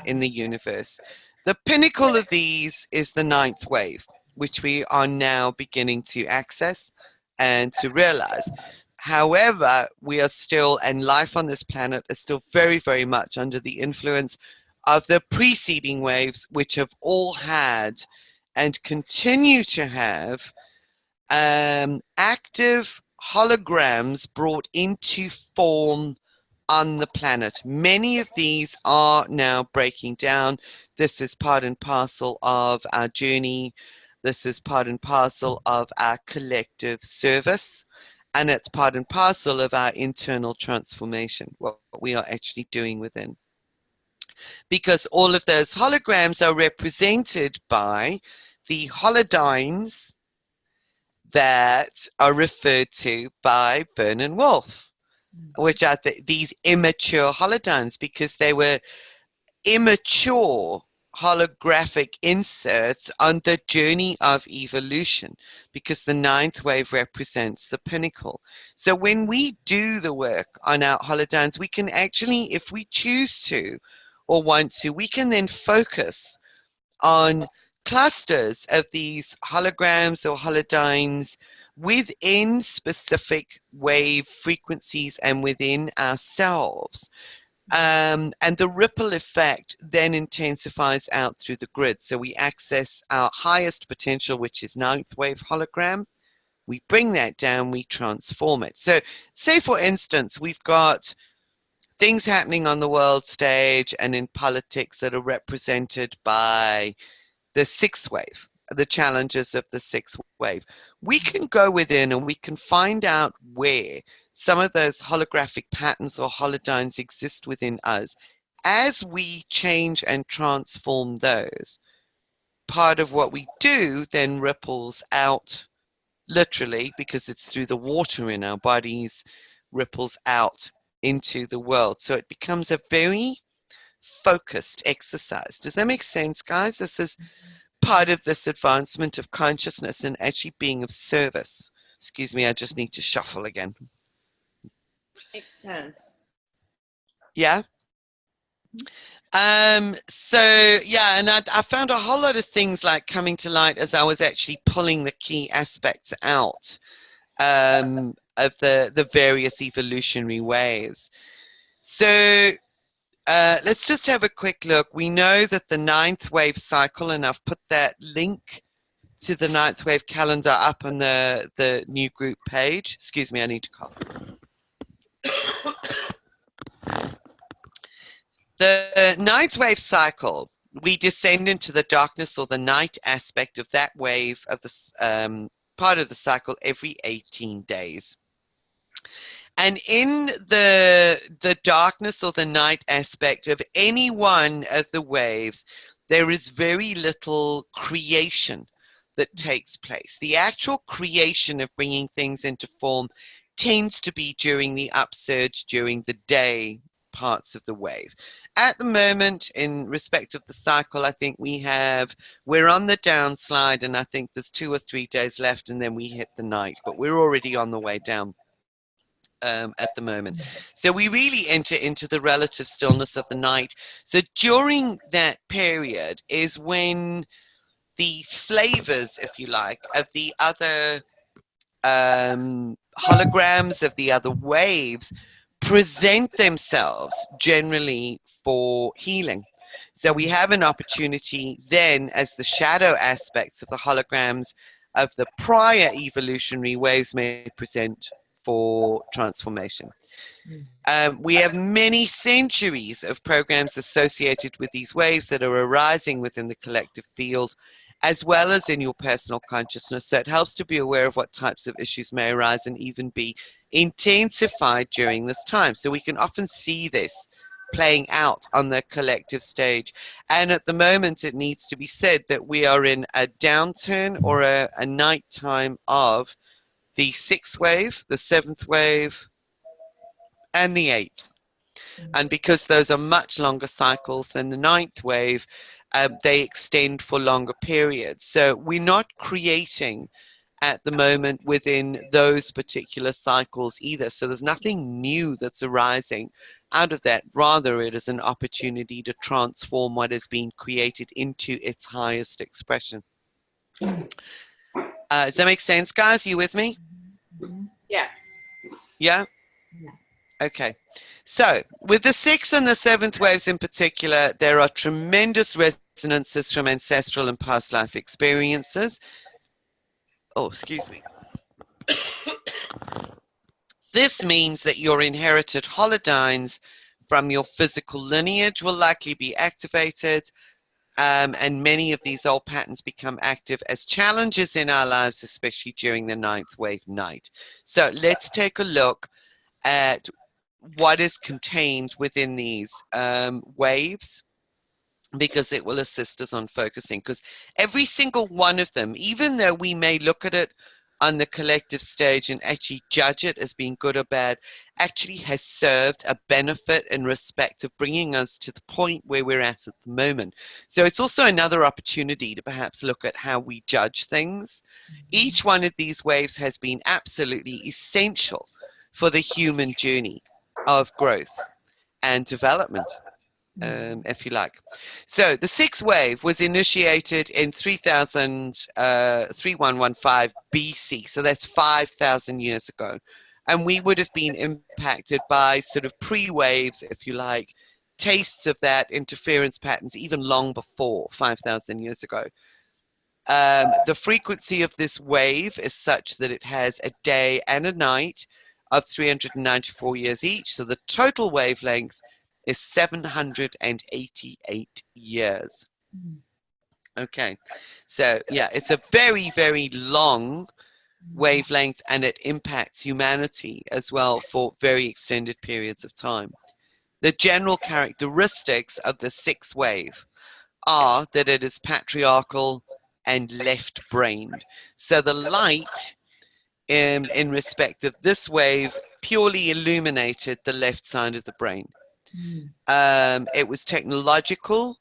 in the universe. The pinnacle of these is the 9th wave, which we are now beginning to access and to realize. However, we are still, and life on this planet is still very, very much under the influence of the preceding waves, which have all had and continue to have active holograms brought into form on the planet. Many of these are now breaking down. This is part and parcel of our journey. This is part and parcel of our collective service. And it's part and parcel of our internal transformation, what we are actually doing within. Because all of those holograms are represented by the holodynes that are referred to by Vernon Wolf, which are these immature holodynes, because they were immature holographic inserts on the journey of evolution, because the 9th wave represents the pinnacle. So when we do the work on our holodynes, we can actually, if we choose to or want to, we can then focus on clusters of these holograms or holodynes within specific wave frequencies and within ourselves. And the ripple effect then intensifies out through the grid. So we access our highest potential, which is 9th wave hologram. We bring that down, we transform it. So say, for instance, we've got things happening on the world stage and in politics that are represented by the 6th wave, the challenges of the 6th wave. We can go within and we can find out where some of those holographic patterns or holodynes exist within us. As we change and transform those, part of what we do then ripples out, literally, because it's through the water in our bodies, ripples out into the world. So it becomes a very focused exercise. Does that make sense, guys? This is part of this advancement of consciousness and actually being of service. Excuse me, I just need to shuffle again. Makes sense. Yeah. So yeah, and I found a whole lot of things like coming to light as I was actually pulling the key aspects out of the various evolutionary waves. So let's just have a quick look. We know that the 9th wave cycle, and I've put that link to the 9th wave calendar up on the new group page. Excuse me, I need to cough. The 9th wave cycle, we descend into the darkness or the night aspect of that wave of the part of the cycle every 18 days. And in the darkness or the night aspect of any one of the waves, there is very little creation that takes place. The actual creation of bringing things into form tends to be during the upsurge, during the day parts of the wave. At the moment, in respect of the cycle, I think we're on the downslide, and I think there's 2 or 3 days left, and then we hit the night, but we're already on the way down at the moment. So we really enter into the relative stillness of the night. So during that period is when the flavors, if you like, of the other holograms, of the other waves present themselves generally for healing. So we have an opportunity then, as the shadow aspects of the holograms of the prior evolutionary waves may present, for transformation. We have many centuries of programs associated with these waves that are arising within the collective field, as well as in your personal consciousness. So it helps to be aware of what types of issues may arise and even be intensified during this time. So we can often see this playing out on the collective stage. And at the moment, it needs to be said that we are in a downturn or a night time of the 6th wave, the 7th wave, and the 8th. And because those are much longer cycles than the 9th wave, they extend for longer periods. So we're not creating at the moment within those particular cycles either. So there's nothing new that's arising out of that. Rather, it is an opportunity to transform what has been created into its highest expression. Does that make sense, guys? Are you with me? Yes. Yeah? Okay. So with the 6th and the 7th waves in particular, there are tremendous resonances from ancestral and past life experiences. Oh, excuse me. This means that your inherited holodynes from your physical lineage will likely be activated, and many of these old patterns become active as challenges in our lives, especially during the 9th wave night. So let's take a look at what is contained within these waves, because it will assist us on focusing. Because every single one of them, even though we may look at it on the collective stage and actually judge it as being good or bad, actually has served a benefit in respect of bringing us to the point where we're at the moment. So it's also another opportunity to perhaps look at how we judge things. Each one of these waves has been absolutely essential for the human journey of growth and development, if you like. So the 6th wave was initiated in 3115 BC, so that's 5,000 years ago. And we would have been impacted by sort of pre-waves, if you like, tastes of that interference patterns even long before 5,000 years ago. The frequency of this wave is such that it has a day and a night of 394 years each, so the total wavelength is 788 years. Okay, so yeah, it's a very, very long wavelength, and it impacts humanity as well for very extended periods of time. The general characteristics of the 6th wave are that it is patriarchal and left-brained. So the light in respect of this wave purely illuminated the left side of the brain. It was technological,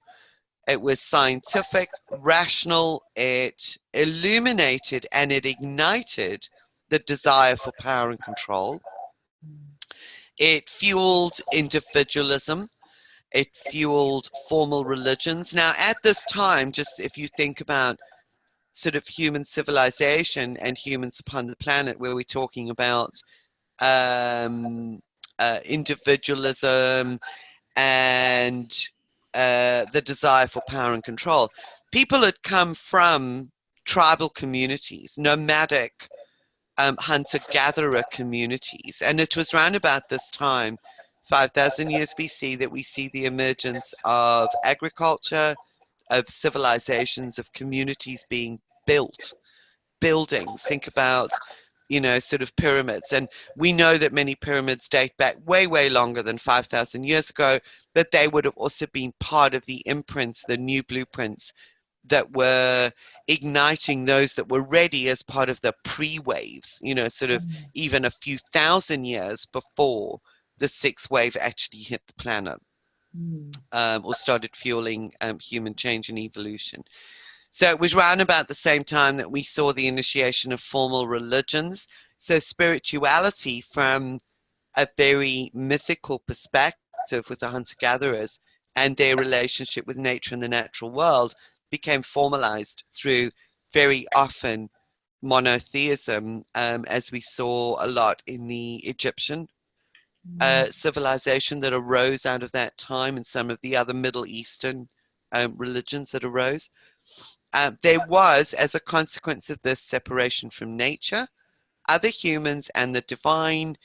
it was scientific, rational, it illuminated and it ignited the desire for power and control. It fueled individualism. It fueled formal religions. Now, at this time, just if you think about sort of human civilization and humans upon the planet, where we're talking about individualism and the desire for power and control. People had come from tribal communities, nomadic hunter-gatherer communities, and it was around about this time, 5,000 years BC, that we see the emergence of agriculture, of civilizations, of communities being built buildings. Think about, you know, sort of pyramids. And we know that many pyramids date back way, way longer than 5,000 years ago, but they would have also been part of the imprints, the new blueprints that were igniting those that were ready as part of the pre-waves, you know, sort of even a few thousand years before the sixth wave actually hit the planet, or started fueling human change and evolution. So it was around about the same time that we saw the initiation of formal religions. So spirituality from a very mythical perspective with the hunter-gatherers and their relationship with nature and the natural world became formalized through very often monotheism, as we saw a lot in the Egyptian civilization that arose out of that time, and some of the other Middle Eastern religions that arose. There was, as a consequence of this separation from nature, other humans and the divine.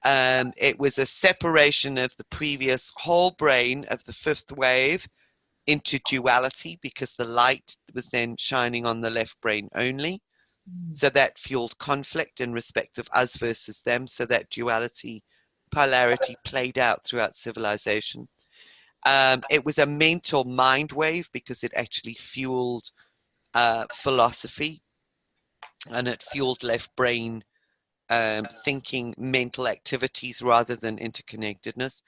It was a separation of the previous whole brain of the fifth wave into duality, because the light was then shining on the left brain only. So that fueled conflict in respect of us versus them. So that duality, polarity played out throughout civilization. It was a mental mind wave because it actually fueled philosophy, and it fueled left brain thinking, mental activities rather than interconnectedness.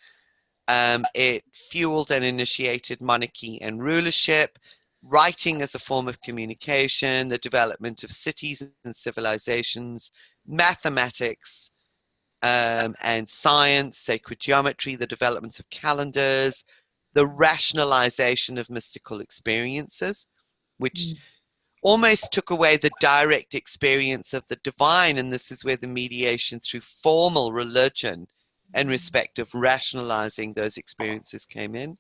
It fueled and initiated monarchy and rulership, writing as a form of communication, the development of cities and civilizations, mathematics and science, sacred geometry, the development of calendars, the rationalization of mystical experiences, which almost took away the direct experience of the divine. And this is where the mediation through formal religion in respect of rationalizing those experiences came in.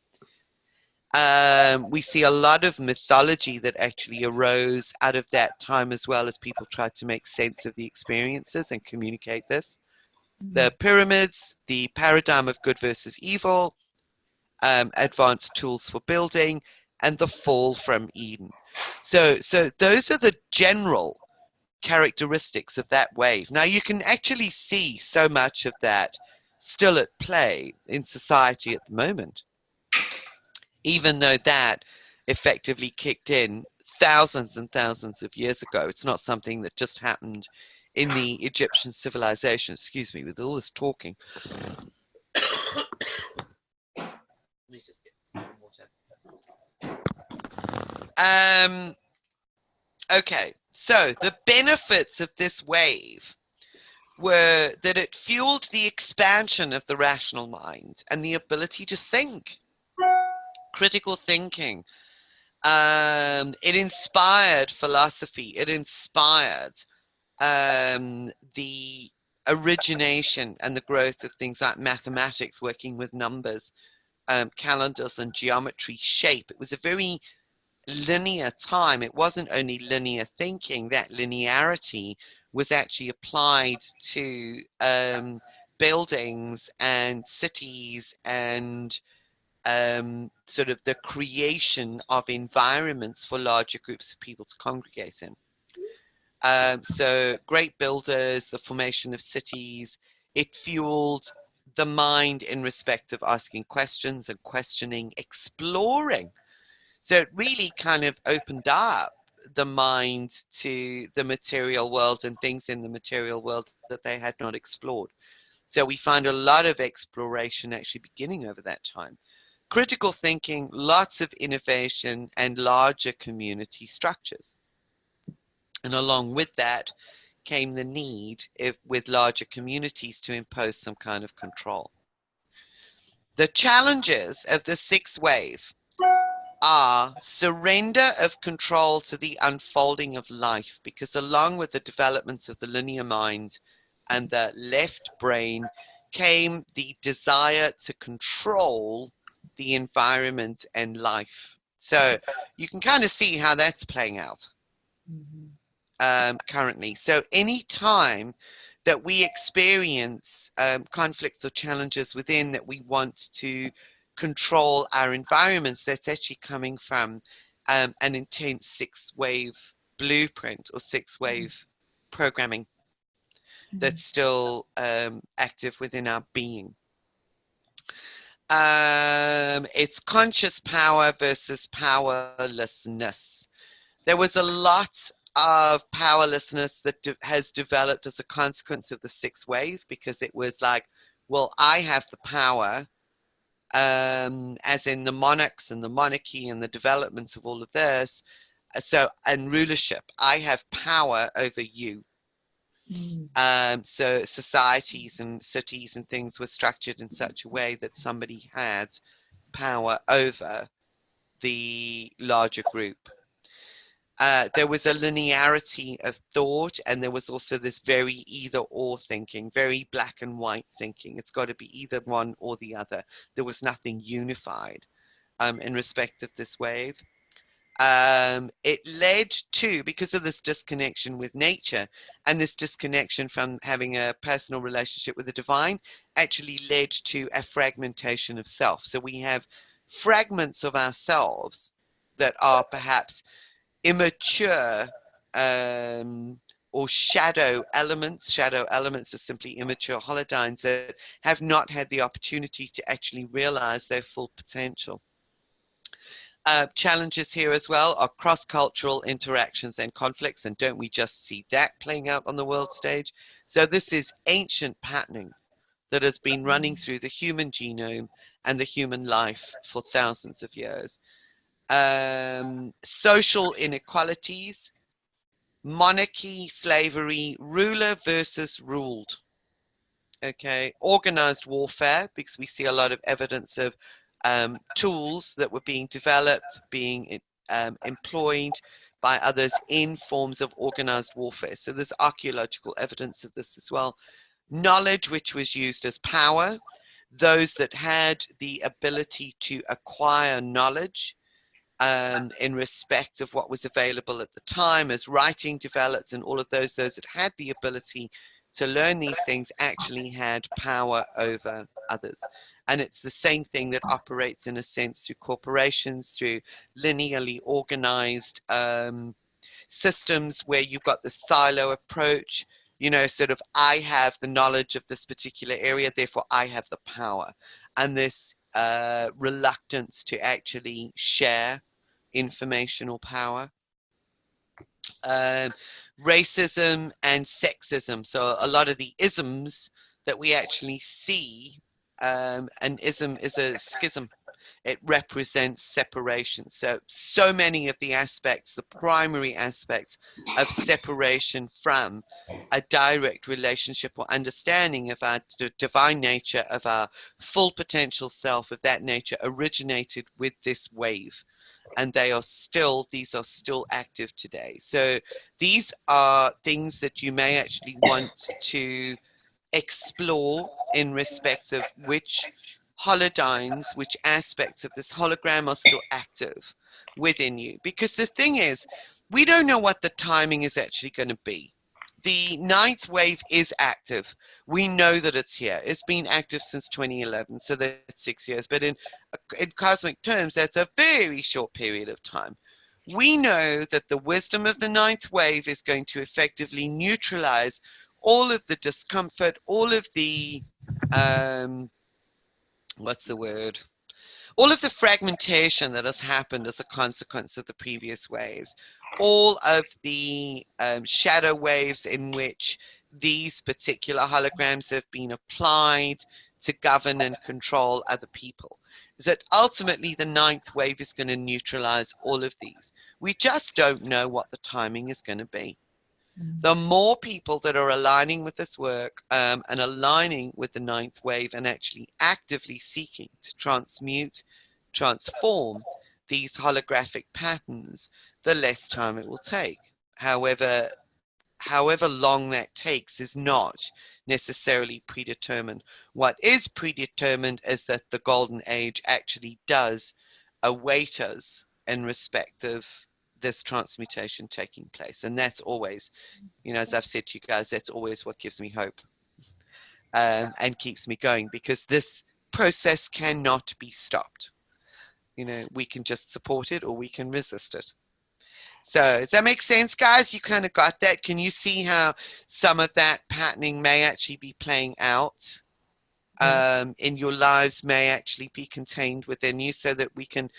We see a lot of mythology that actually arose out of that time, as well, as people tried to make sense of the experiences and communicate this. The pyramids, the paradigm of good versus evil, advanced tools for building, and the fall from Eden. So those are the general characteristics of that wave. Now you can actually see so much of that still at play in society at the moment, even though that effectively kicked in thousands and thousands of years ago. It's not something that just happened in the Egyptian civilization. Excuse me, with all this talking. Okay, so the benefits of this wave were that it fueled the expansion of the rational mind and the ability to think, critical thinking. It inspired philosophy. It inspired the origination and the growth of things like mathematics, working with numbers, calendars and geometry, shape. It was a very linear time. It wasn't only linear thinking. That linearity was actually applied to buildings and cities and sort of the creation of environments for larger groups of people to congregate in. So great builders, the formation of cities, it fueled the mind in respect of asking questions and questioning, exploring. So it really kind of opened up the mind to the material world and things in the material world that they had not explored. So we find a lot of exploration actually beginning over that time. Critical thinking, lots of innovation, and larger community structures. And along with that came the need, with larger communities, to impose some kind of control. The challenges of the sixth wave are surrender of control to the unfolding of life, because along with the developments of the linear mind and the left brain came the desire to control the environment and life. So you can kind of see how that's playing out currently. So any time that we experience conflicts or challenges within that we want to control our environments, that's actually coming from an intense sixth wave blueprint or six-wave programming that's still active within our being. It's conscious power versus powerlessness. There was a lot of powerlessness that has developed as a consequence of the sixth wave, because it was like, well, I have the power, as in the monarchs and the monarchy and the developments of all of this. So, and rulership, I have power over you. So societies and cities and things were structured in such a way that somebody had power over the larger group. There was a linearity of thought, and there was also this very either or thinking, very black and white thinking. It's got to be either one or the other. There was nothing unified in respect of this wave. It led to, because of this disconnection with nature and this disconnection from having a personal relationship with the divine, actually led to a fragmentation of self. So we have fragments of ourselves that are perhaps immature or shadow elements. Shadow elements are simply immature holodynes that have not had the opportunity to actually realize their full potential. Challenges here as well are cross-cultural interactions and conflicts, and don't we just see that playing out on the world stage? So this is ancient patterning that has been running through the human genome and the human life for thousands of years. Social inequalities, monarchy, slavery, ruler versus ruled. Okay, organized warfare, because we see a lot of evidence of tools that were being developed, being employed by others in forms of organized warfare. So there's archaeological evidence of this as well. Knowledge, which was used as power. Those that had the ability to acquire knowledge in respect of what was available at the time as writing developed, and all of those that had the ability to learn these things actually had power over others. And it's the same thing that operates in a sense through corporations, through linearly organized systems where you've got the silo approach, you know, sort of, I have the knowledge of this particular area, therefore I have the power. And this reluctance to actually share information or power. Racism and sexism. So a lot of the isms that we actually see, an ism is a schism. It represents separation. So many of the aspects, the primary aspects of separation from a direct relationship or understanding of our divine nature, of our full potential self, of that nature, originated with this wave. And these are still active today. So these are things that you may actually want to explore in respect of which holodynes, which aspects of this hologram are still active within you. Because the thing is, we don't know what the timing is actually going to be. The ninth wave is active. We know that it's here. It's been active since 2011, so that's 6 years. But in cosmic terms, that's a very short period of time. We know that the wisdom of the ninth wave is going to effectively neutralize all of the discomfort, all of the, all of the fragmentation that has happened as a consequence of the previous waves, all of the shadow waves in which these particular holograms have been applied to govern and control other people. Is that ultimately the ninth wave is going to neutralize all of these. We just don't know what the timing is going to be. The more people that are aligning with this work and aligning with the ninth wave and actually actively seeking to transmute, transform these holographic patterns, the less time it will take. However long that takes is not necessarily predetermined. What is predetermined is that the golden age actually does await us in respect of this transmutation taking place. And that's always, you know, as I've said to you guys, that's always what gives me hope and keeps me going, because this process cannot be stopped. You know, we can just support it or we can resist it. So does that make sense, guys? You kind of got that? Can you see how some of that patterning may actually be playing out in your lives, may actually be contained within you, so that we can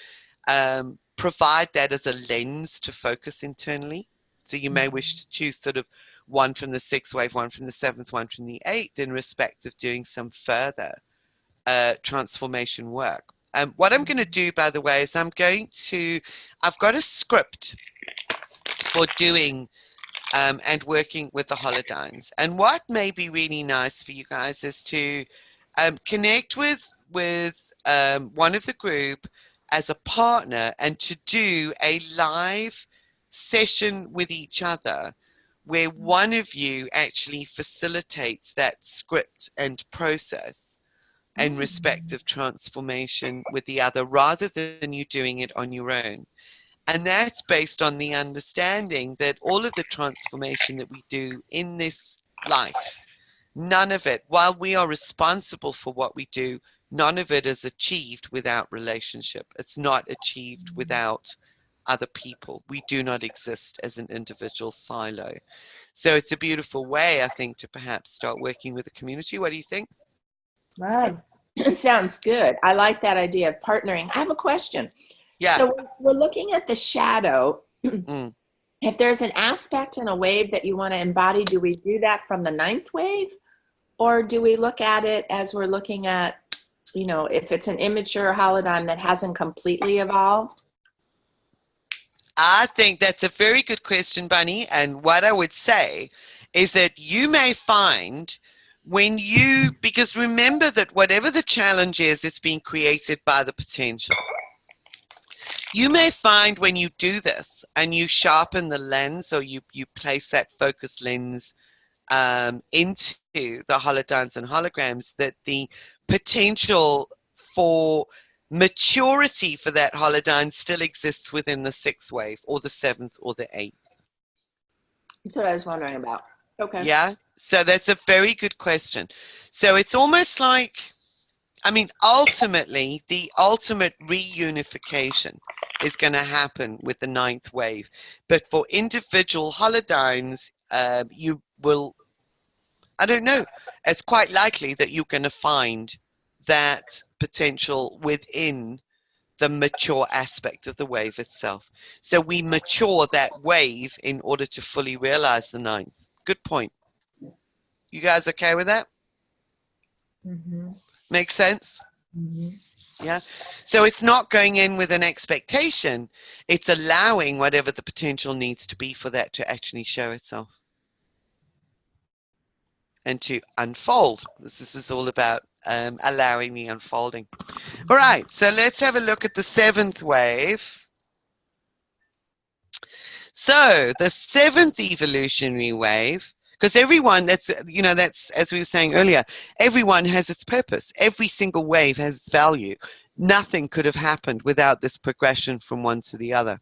provide that as a lens to focus internally? So you may wish to choose sort of one from the 6th wave, one from the 7th, one from the 8th, in respect of doing some further transformation work. What I'm going to do, by the way, is I've got a script for doing and working with the holodynes. And what may be really nice for you guys is to connect with one of the group as a partner, and to do a live session with each other where one of you actually facilitates that script and process and respect of transformation with the other, rather than you doing it on your own. And that's based on the understanding that all of the transformation that we do in this life, none of it, while we are responsible for what we do, none of it is achieved without relationship. It's not achieved without other people. We do not exist as an individual silo. So it's a beautiful way, I think, to perhaps start working with the community. What do you think? Love. It sounds good. I like that idea of partnering. I have a question. Yeah. So we're looking at the shadow. Mm. If there's an aspect in a wave that you want to embody, do we do that from the 9th wave? Or do we look at it as we're looking at, if it's an immature holodyne that hasn't completely evolved? I think that's a very good question, Bunny. And what I would say is that you may find because remember that whatever the challenge is, it's being created by the potential. You may find when you do this and you sharpen the lens, or you place that focus lens into the holodynes and holograms, that the potential for maturity for that holodyne still exists within the 6th wave or the 7th or the 8th. That's what I was wondering about. Okay. Yeah, so that's a very good question. So it's almost like, ultimately, the ultimate reunification is going to happen with the 9th wave. But for individual holodynes, you will, I don't know, it's quite likely that you're going to find that potential within the mature aspect of the wave itself. So we mature that wave in order to fully realize the 9th. Good point. You guys okay with that? Mm-hmm. Make sense? Mm-hmm. Yeah. So it's not going in with an expectation. It's allowing whatever the potential needs to be for that to actually show itself and to unfold. This is all about allowing the unfolding. All right. So let's have a look at the 7th wave. So the 7th evolutionary wave, because everyone, that's as we were saying earlier, everyone has its purpose. Every single wave has its value. Nothing could have happened without this progression from one to the other.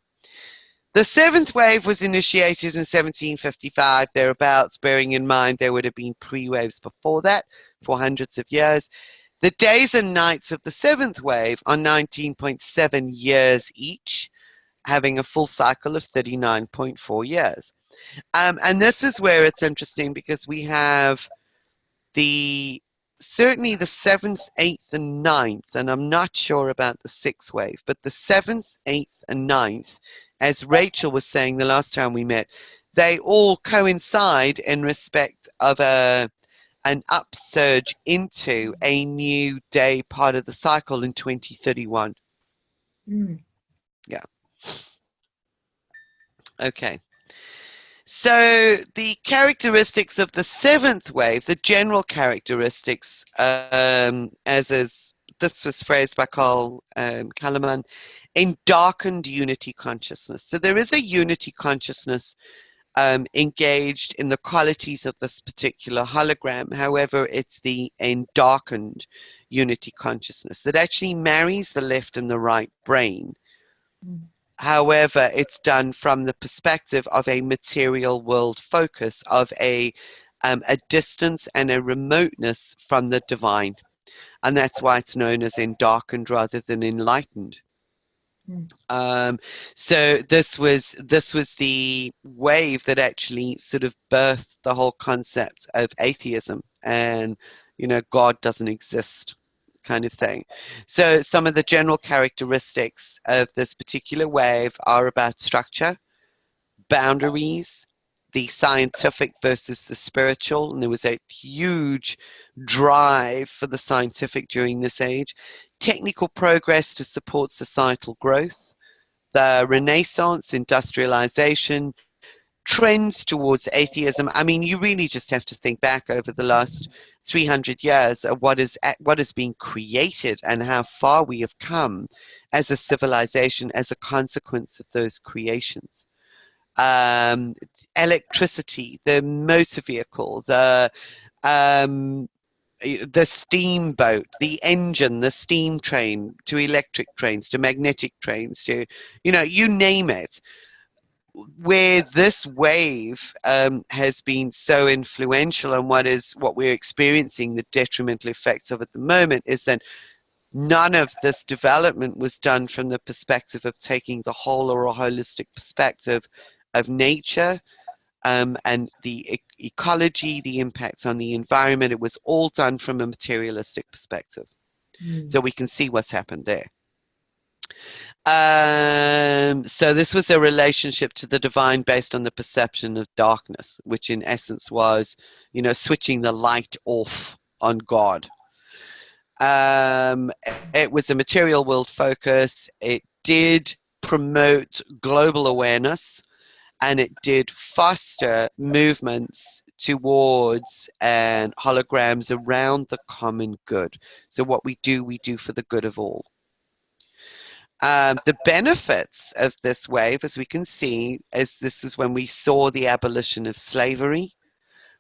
The 7th wave was initiated in 1755, thereabouts, bearing in mind there would have been pre-waves before that for hundreds of years. The days and nights of the 7th wave are 19.7 years each, having a full cycle of 39.4 years. And this is where it's interesting, because we have certainly the 7th, 8th, and 9th, and I'm not sure about the 6th wave, but the 7th, 8th, and 9th, as Rachel was saying the last time we met, they all coincide in respect of an upsurge into a new day part of the cycle in 2031. Mm. Yeah. Okay. So the characteristics of the 7th wave, the general characteristics, this was phrased by Carl Kalaman, in darkened unity consciousness. So there is a unity consciousness engaged in the qualities of this particular hologram. However, it's the darkened unity consciousness that actually marries the left and the right brain. Mm. However, it's done from the perspective of a material world focus, of a distance and a remoteness from the divine. And that's why it's known as darkened rather than enlightened. So this was the wave that actually sort of birthed the whole concept of atheism and, you know, God doesn't exist kind of thing. So some of the general characteristics of this particular wave are about structure, boundaries, the scientific versus the spiritual, and there was a huge drive for the scientific during this age, technical progress to support societal growth, the Renaissance, industrialization, trends towards atheism. I mean, you really just have to think back over the last 300 years of what has been created and how far we have come as a civilization as a consequence of those creations. Electricity, the motor vehicle, the steamboat, the engine, the steam train, to electric trains, to magnetic trains, to, you know, you name it. Where this wave has been so influential, and what we're experiencing the detrimental effects of at the moment, is that none of this development was done from the perspective of taking the whole or a holistic perspective of nature, and the ecology, the impacts on the environment. It was all done from a materialistic perspective. So we can see what's happened there. So this was a relationship to the divine based on the perception of darkness, which in essence was, you know, switching the light off on God. It was a material world focus. It did promote global awareness, and it did foster movements towards and holograms around the common good. So what we do for the good of all. The benefits of this wave, as we can see, is this is when we saw the abolition of slavery.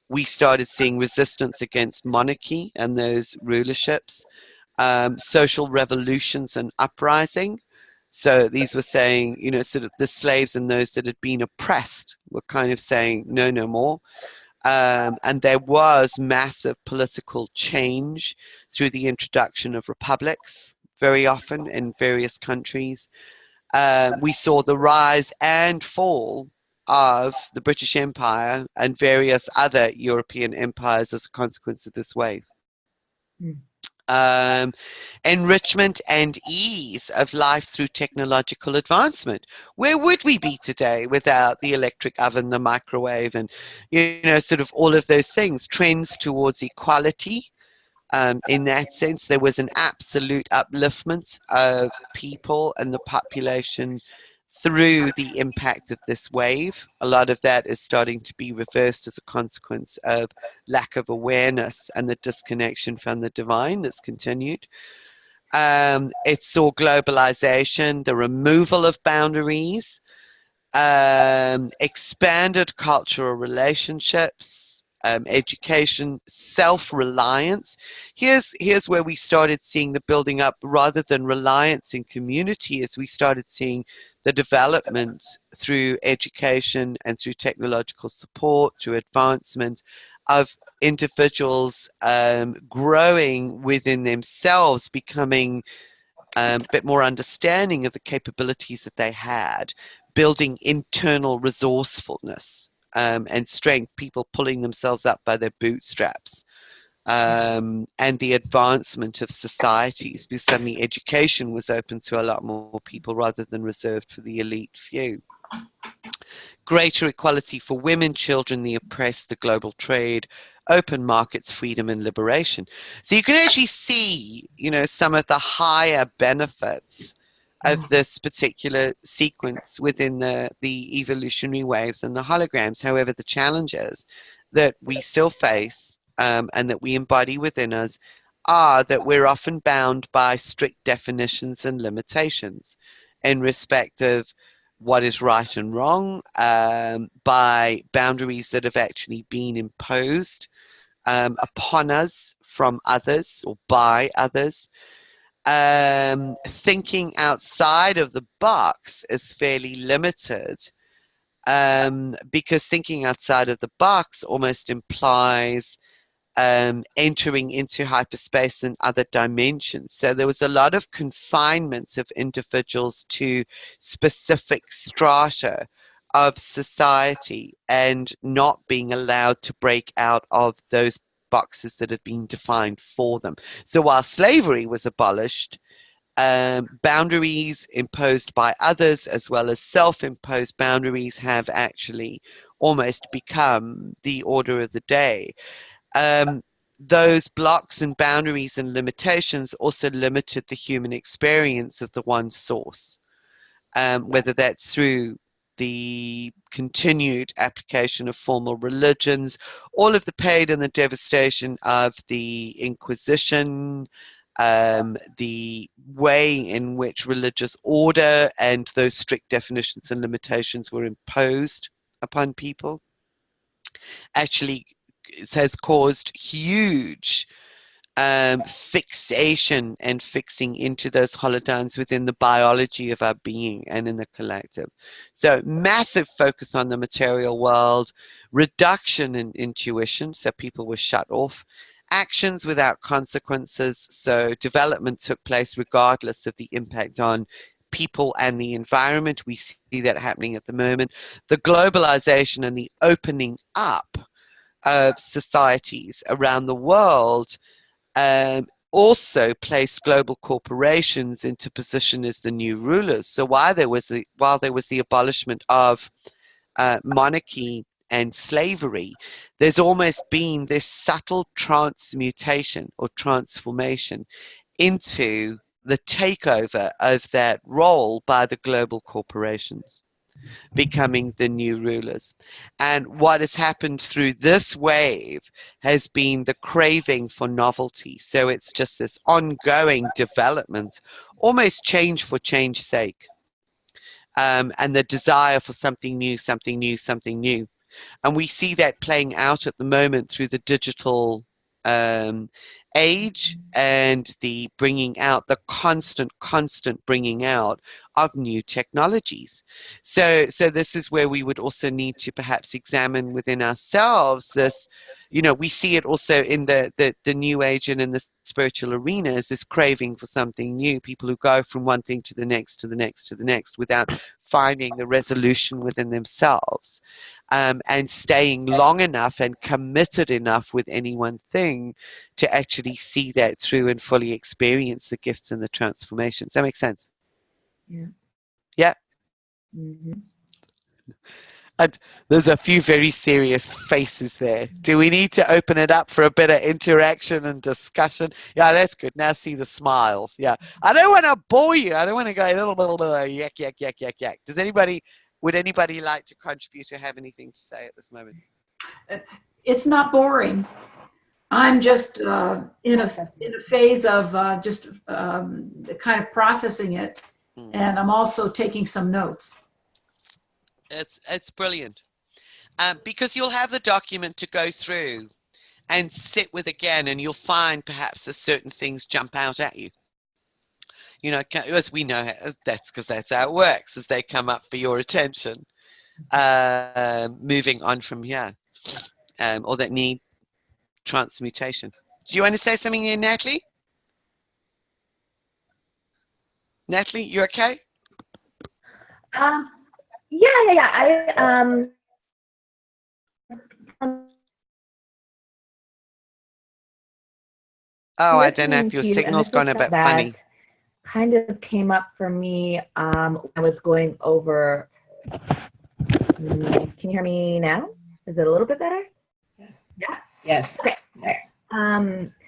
We started seeing resistance against monarchy and those rulerships, social revolutions and uprising. So these were saying, you know, sort of the slaves and those that had been oppressed were kind of saying, no, no more. And there was massive political change through the introduction of republics, very often in various countries. We saw the rise and fall of the British Empire and various other European empires as a consequence of this wave. Enrichment and ease of life through technological advancement. Where would we be today without the electric oven, the microwave, and, you know, sort of all of those things? Trends towards equality. In that sense, there was an absolute upliftment of people and the population through the impact of this wave. A lot of that is starting to be reversed as a consequence of lack of awareness and the disconnection from the divine that's continued. It saw globalization, the removal of boundaries, expanded cultural relationships, education, self-reliance. Here's where we started seeing the building up, rather than reliance in community, as we started seeing the development through education and through technological support, through advancement of individuals growing within themselves, becoming a bit more understanding of the capabilities that they had, building internal resourcefulness and strength, people pulling themselves up by their bootstraps, and the advancement of societies, because suddenly education was open to a lot more people rather than reserved for the elite few. Greater equality for women, children, the oppressed, the global trade, open markets, freedom and liberation. So you can actually see, you know, some of the higher benefits of this particular sequence within the evolutionary waves and the holograms. However, the challenges that we still face and that we embody within us are that we're often bound by strict definitions and limitations in respect of what is right and wrong, by boundaries that have actually been imposed upon us from others or by others. Thinking outside of the box is fairly limited, because thinking outside of the box almost implies entering into hyperspace and other dimensions. So there was a lot of confinements of individuals to specific strata of society and not being allowed to break out of those boxes that had been defined for them. So while slavery was abolished, boundaries imposed by others as well as self-imposed boundaries have actually almost become the order of the day. Those blocks and boundaries and limitations also limited the human experience of the one source, whether that's through the continued application of formal religions, all of the pain and the devastation of the Inquisition, the way in which religious order and those strict definitions and limitations were imposed upon people actually has caused huge fixation and fixing into those holodowns within the biology of our being and in the collective. So massive focus on the material world, reduction in intuition, so people were shut off, actions without consequences, so development took place regardless of the impact on people and the environment. We see that happening at the moment. The globalization and the opening up of societies around the world also placed global corporations into position as the new rulers. So while there was the abolishment of monarchy and slavery, there's almost been this subtle transmutation or transformation into the takeover of that role by the global corporations, becoming the new rulers. And what has happened through this wave has been the craving for novelty. So it's just this ongoing development, almost change for change's sake, and the desire for something new, something new, something new. And we see that playing out at the moment through the digital age and the bringing out, the constant bringing out of new technologies. So this is where we would also need to perhaps examine within ourselves this, we see it also in the new age and in the spiritual arenas, this craving for something new, people who go from one thing to the next, to the next, to the next, without finding the resolution within themselves. And staying long enough and committed enough with any one thing to actually see that through and fully experience the gifts and the transformations. Does that make sense? Yeah. Yeah. Mm-hmm. And there's a few very serious faces there. Do we need to open it up for a bit of interaction and discussion? Yeah, that's good. Now see the smiles. Yeah. I don't want to bore you. I don't want to go a little yak, yak, yak, yak, yak. Would anybody like to contribute or have anything to say at this moment? It's not boring. I'm just in a phase of just kind of processing it, and I'm also taking some notes. It's brilliant, because you'll have the document to go through and sit with again, and you'll find perhaps that certain things jump out at you. As we know, that's because that's how it works, as they come up for your attention, moving on from here, or that need transmutation. Do you want to say something here, Natalie? Natalie, you okay? Yeah. I don't know if your signal's gone a bit funny. Kind of came up for me when I was going over. Can you hear me now? Is it a little bit better? Yes. Yeah. Yes. Okay.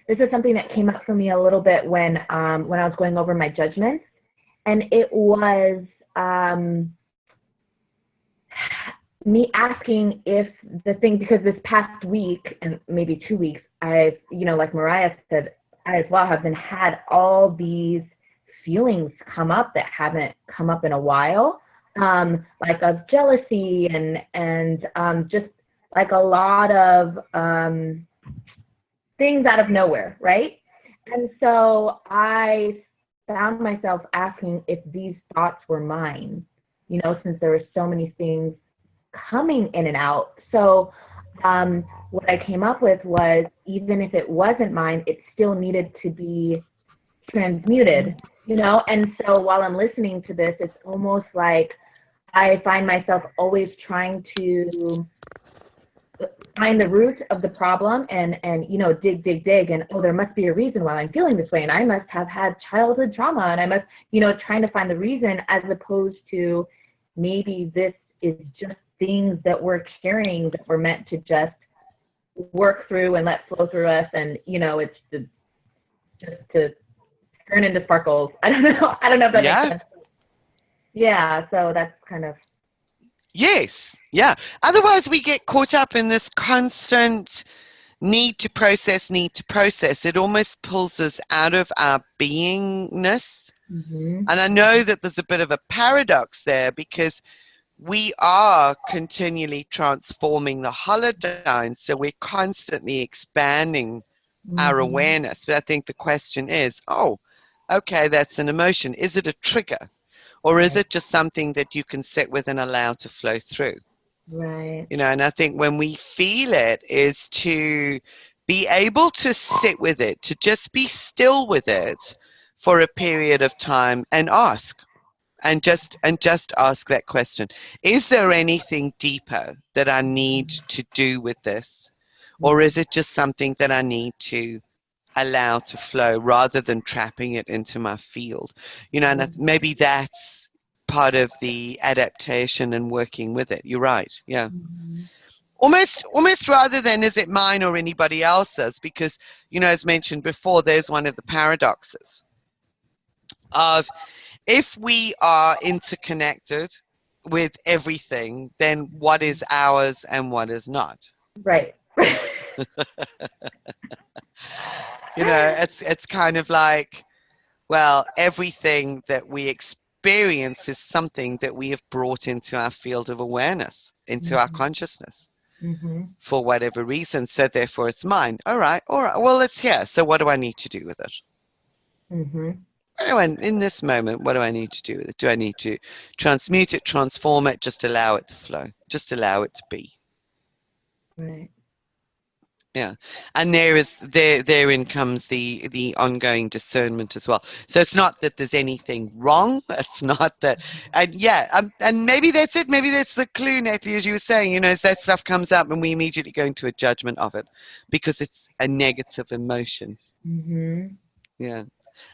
This is something that came up for me a little bit when I was going over my judgments, and it was me asking if the thing, because this past week and maybe 2 weeks, I've, like Mariah said, I as well have had all these feelings come up that haven't come up in a while, like of jealousy and just like a lot of things out of nowhere, right? And so I found myself asking if these thoughts were mine, since there were so many things coming in and out. So what I came up with was, even if it wasn't mine, it still needed to be transmuted, you know? And so while I'm listening to this, it's almost like I find myself always trying to find the root of the problem and you know, dig, and oh, there must be a reason why I'm feeling this way, and I must have had childhood trauma, and I must, you know, trying to find the reason, as opposed to maybe this is just things that we're carrying that we're meant to just work through and let flow through us, and you know, it's just to turn into sparkles. I don't know if that makes sense. Yeah, so that's kind of. Yes, yeah. Otherwise, we get caught up in this constant need to process. It almost pulls us out of our beingness. Mm-hmm. And I know that there's a bit of a paradox there, because we are continually transforming the holodyne, so we're constantly expanding our awareness. But I think the question is, oh, okay, that's an emotion. Is it a trigger? Or is it just something that you can sit with and allow to flow through? Right. You know, and I think when we feel it is to be able to sit with it, to just be still with it for a period of time and ask. And just ask that question. Is there anything deeper that I need to do with this? Or is it just something that I need to allow to flow, rather than trapping it into my field? You know, and maybe that's part of the adaptation and working with it. You're right. Yeah. Almost rather than is it mine or anybody else's, because, you know, as mentioned before, there's one of the paradoxes of, if we are interconnected with everything, then what is ours and what is not? Right. You know, it's kind of like, well, everything that we experience is something that we have brought into our field of awareness, into our consciousness, for whatever reason. So therefore it's mine. All right. Well, it's here. So what do I need to do with it? In this moment, what do I need to do with it? Do I need to transmute it, transform it, just allow it to flow, just allow it to be? Right. Yeah, and therein comes the ongoing discernment as well. So it's not that there's anything wrong. It's not that, and maybe that's it. Maybe that's the clue, Natalie, as you were saying. You know, as that stuff comes up, and we immediately go into a judgment of it because it's a negative emotion. Yeah.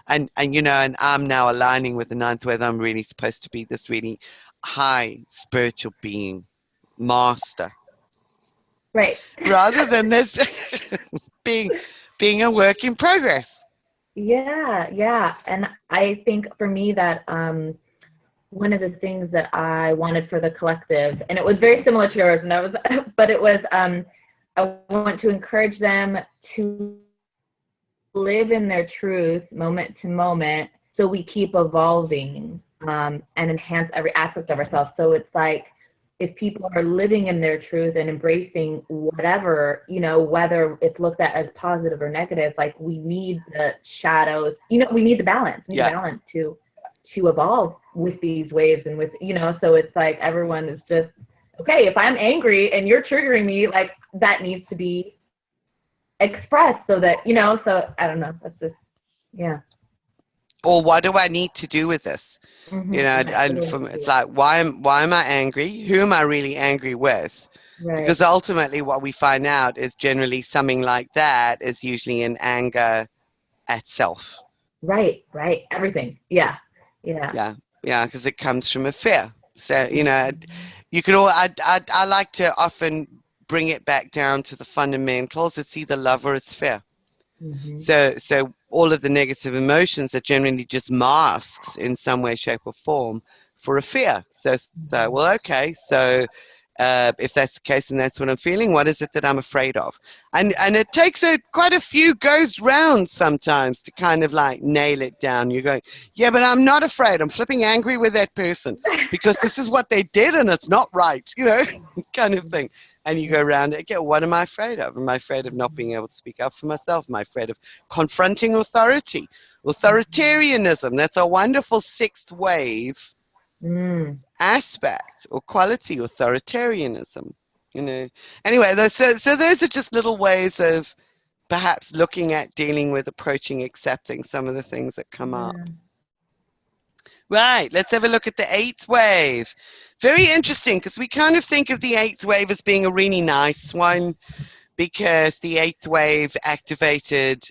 And you know, and I'm now aligning with the ninth, whether I'm really supposed to be this really high spiritual being, master, right, rather than this being a work in progress. Yeah, and I think for me that one of the things that I wanted for the collective, and it was very similar to yours, and but it was I want to encourage them to live in their truth moment to moment, so we keep evolving and enhance every aspect of ourselves. So it's like, if people are living in their truth and embracing whatever, you know, whether it's looked at as positive or negative, like, we need the shadows, you know, we need the balance, to evolve with these waves, and with, you know, so it's like everyone is just, okay, if I'm angry and you're triggering me, like, that needs to be expressed, so that, you know, so I don't know, that's just, yeah. Or what do I need to do with this? You know, and it's like, why am I angry? Who am I really angry with? Right. Because ultimately what we find out is generally something like that is usually an anger at self. Right, everything. Yeah, because it comes from a fear. So, you know, you could all, I like to often bring it back down to the fundamentals. It's either love or it's fear. So all of the negative emotions are generally just masks in some way, shape, or form for a fear. So well, okay, so if that's the case and that's what I'm feeling, what is it that I'm afraid of? And it takes quite a few goes round sometimes to kind of like nail it down. You're going, yeah, but I'm not afraid. I'm flipping angry with that person because this is what they did and it's not right, you know, kind of thing. And you go around it again. What am I afraid of? Am I afraid of not being able to speak up for myself? Am I afraid of confronting authority? Authoritarianism, that's a wonderful sixth wave aspect or quality, authoritarianism. you know. Anyway, so those are just little ways of perhaps looking at, dealing with, approaching, accepting some of the things that come up. Right, let's have a look at the eighth wave. Very interesting, because we kind of think of the eighth wave as being a really nice one, because the eighth wave activated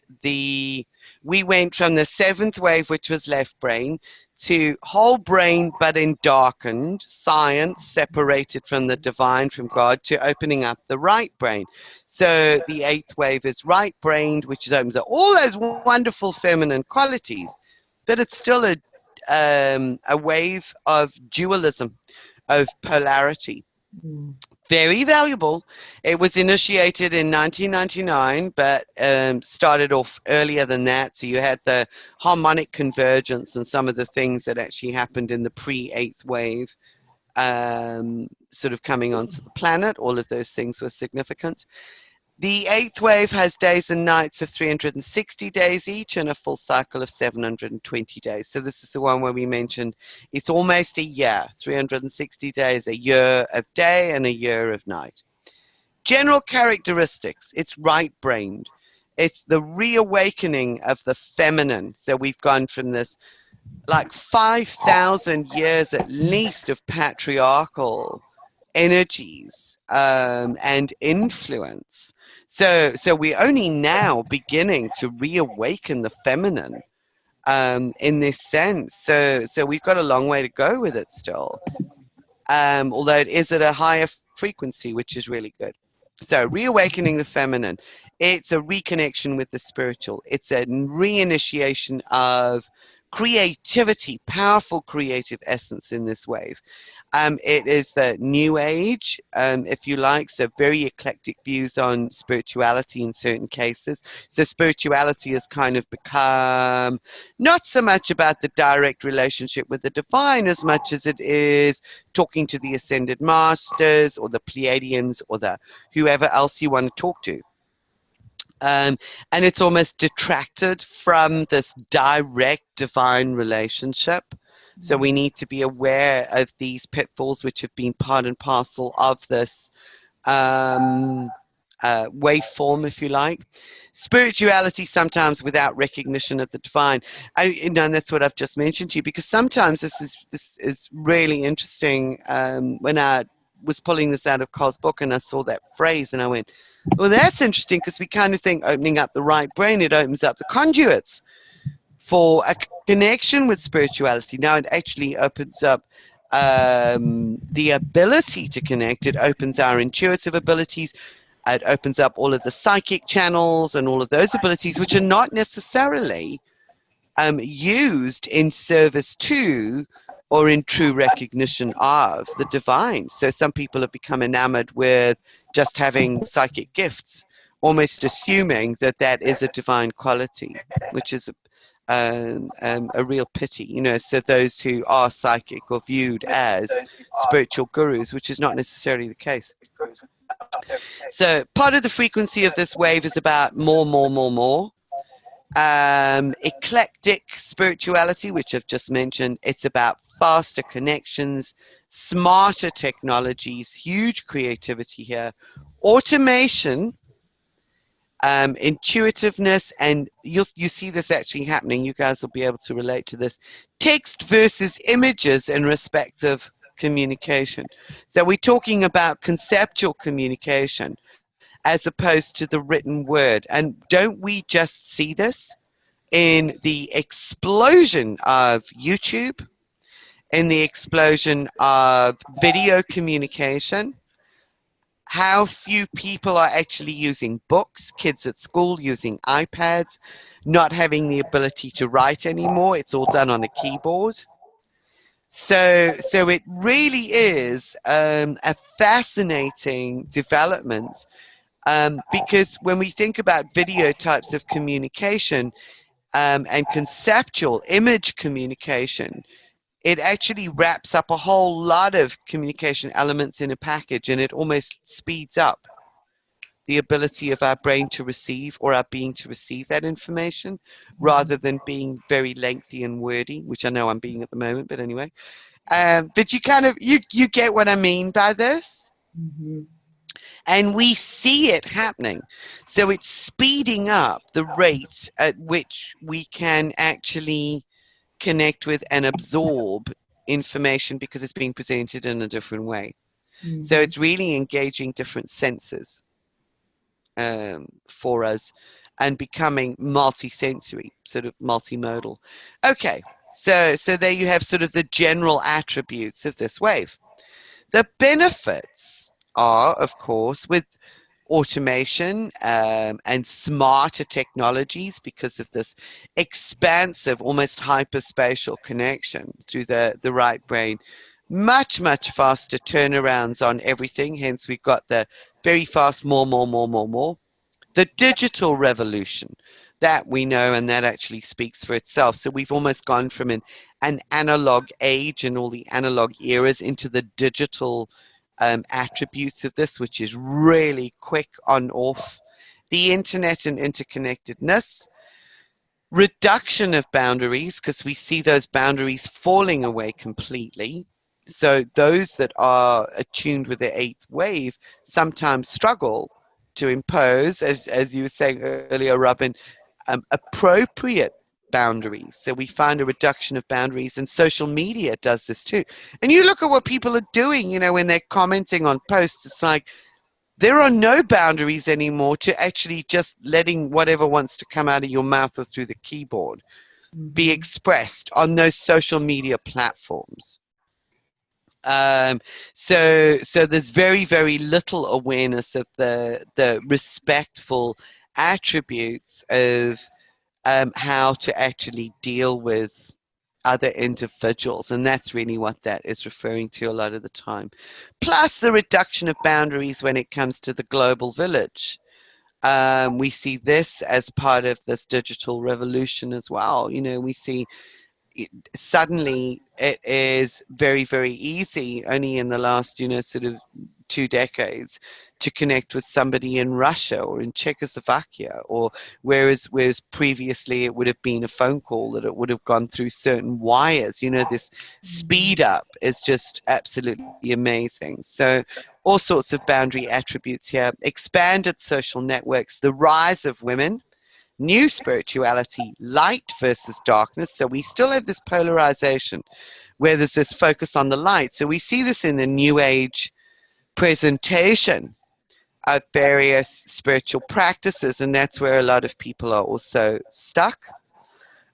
we went from the seventh wave, which was left brain, to whole brain but in darkened, science separated from the divine, from God, to opening up the right brain. So the eighth wave is right brained, which opens up all those wonderful feminine qualities, but it's still a wave of dualism, of polarity. Very valuable. It was initiated in 1999, but started off earlier than that. So you had the harmonic convergence and some of the things that actually happened in the pre-eighth wave sort of coming onto the planet. All of those things were significant. The eighth wave has days and nights of 360 days each and a full cycle of 720 days. So this is the one where we mentioned it's almost a year, 360 days, a year of day and a year of night. General characteristics, it's right-brained. It's the reawakening of the feminine. So we've gone from this like 5,000 years at least of patriarchal energies and influence. So we're only now beginning to reawaken the feminine in this sense. So we've got a long way to go with it still, although it is at a higher frequency, which is really good. So reawakening the feminine, it's a reconnection with the spiritual. It's a reinitiation of creativity, powerful creative essence in this wave. It is the new age, if you like, so very eclectic views on spirituality in certain cases. So spirituality has kind of become not so much about the direct relationship with the divine as much as it is talking to the ascended masters or the Pleiadians or the whoever else you want to talk to. And it's almost detracted from this direct divine relationship. So we need to be aware of these pitfalls, which have been part and parcel of this waveform, if you like. Spirituality sometimes without recognition of the divine. And that's what I've just mentioned to you, because sometimes this is really interesting. When I was pulling this out of Carl's book and I saw that phrase and I went, well, that's interesting, because we kind of think opening up the right brain, it opens up the conduits for a connection with spirituality. Now it actually opens up the ability to connect. It opens our intuitive abilities. It opens up all of the psychic channels and all of those abilities, which are not necessarily used in service to or in true recognition of the divine. So some people have become enamored with just having psychic gifts, almost assuming that that is a divine quality, which is a real pity, you know. So those who are psychic or viewed as spiritual gurus, which is not necessarily the case. So part of the frequency of this wave is about more. Eclectic spirituality, which I've just mentioned. It's about faster connections, smarter technologies, huge creativity here, automation, intuitiveness, and you see this actually happening. You guys will be able to relate to this. Text versus images in respect of communication. So we're talking about conceptual communication as opposed to the written word. And don't we just see this in the explosion of YouTube, in the explosion of video communication? How few people are actually using books, kids at school using iPads, not having the ability to write anymore. It's all done on a keyboard. So it really is a fascinating development, because when we think about video types of communication and conceptual image communication, it actually wraps up a whole lot of communication elements in a package, and it almost speeds up the ability of our brain to receive, or our being to receive that information, rather than being very lengthy and wordy, which I know I'm being at the moment, but anyway. But you kind of, you get what I mean by this? Mm-hmm. And we see it happening. So it's speeding up the rate at which we can actually connect with and absorb information because it's being presented in a different way. So it's really engaging different senses for us and becoming multi-sensory, sort of multimodal. Okay, so there you have sort of the general attributes of this wave. The benefits are, of course, with automation and smarter technologies because of this expansive, almost hyperspatial connection through the right brain. Much, much faster turnarounds on everything. Hence, we've got the very fast more. The digital revolution that we know, and that actually speaks for itself. So we've almost gone from an analog age and all the analog eras into the digital attributes of this, which is really quick on off. The internet and interconnectedness, reduction of boundaries, because we see those boundaries falling away completely. So those that are attuned with the eighth wave sometimes struggle to impose, as you were saying earlier, Robin, appropriate boundaries. So we find a reduction of boundaries, and social media does this too. And you look at what people are doing, you know, when they're commenting on posts, it's like there are no boundaries anymore to actually just letting whatever wants to come out of your mouth or through the keyboard be expressed on those social media platforms. So there's very, very little awareness of the respectful attributes of how to actually deal with other individuals, and that's really what that is referring to a lot of the time. Plus the reduction of boundaries when it comes to the global village. We see this as part of this digital revolution as well. You know, we see suddenly it is very, very easy, only in the last, you know, sort of 2 decades, to connect with somebody in Russia or in Czechoslovakia, or whereas previously it would have been a phone call that it would have gone through certain wires. You know, this speed up is just absolutely amazing. So all sorts of boundary attributes here. Expanded social networks, the rise of women, new spirituality, light versus darkness. So we still have this polarization where there's this focus on the light. So we see this in the New Age presentation of various spiritual practices, and that's where a lot of people are also stuck.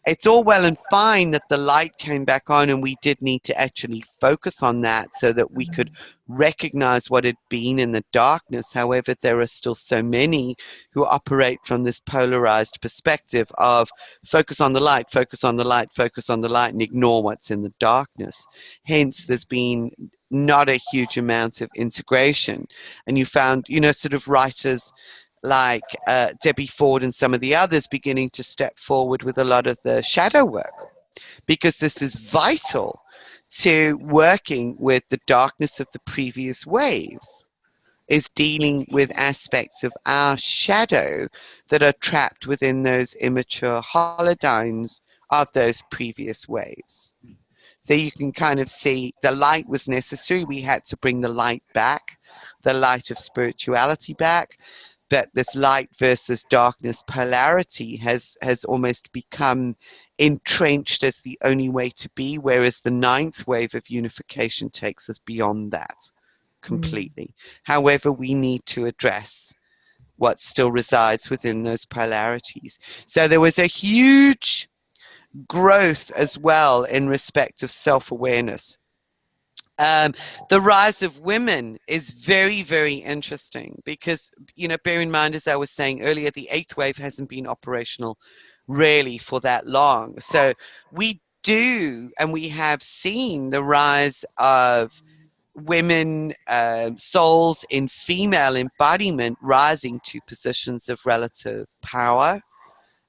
It's all well and fine that the light came back on, and we did need to actually focus on that so that we could recognize what had been in the darkness. However, there are still so many who operate from this polarized perspective of focus on the light, focus on the light, focus on the light, and ignore what's in the darkness. Hence, there's been not a huge amount of integration. And you found, you know, sort of writers like Debbie Ford and some of the others beginning to step forward with a lot of the shadow work, because this is vital to working with the darkness of the previous waves, is dealing with aspects of our shadow that are trapped within those immature holodynes of those previous waves. So you can kind of see the light was necessary. We had to bring the light back, the light of spirituality back. But this light versus darkness polarity has almost become entrenched as the only way to be, whereas the ninth wave of unification takes us beyond that completely. However, we need to address what still resides within those polarities. So there was a huge growth as well in respect of self-awareness. The rise of women is very, very interesting because, you know, bear in mind, as I was saying earlier, the eighth wave hasn't been operational really for that long. So we do, and we have seen the rise of women, souls in female embodiment rising to positions of relative power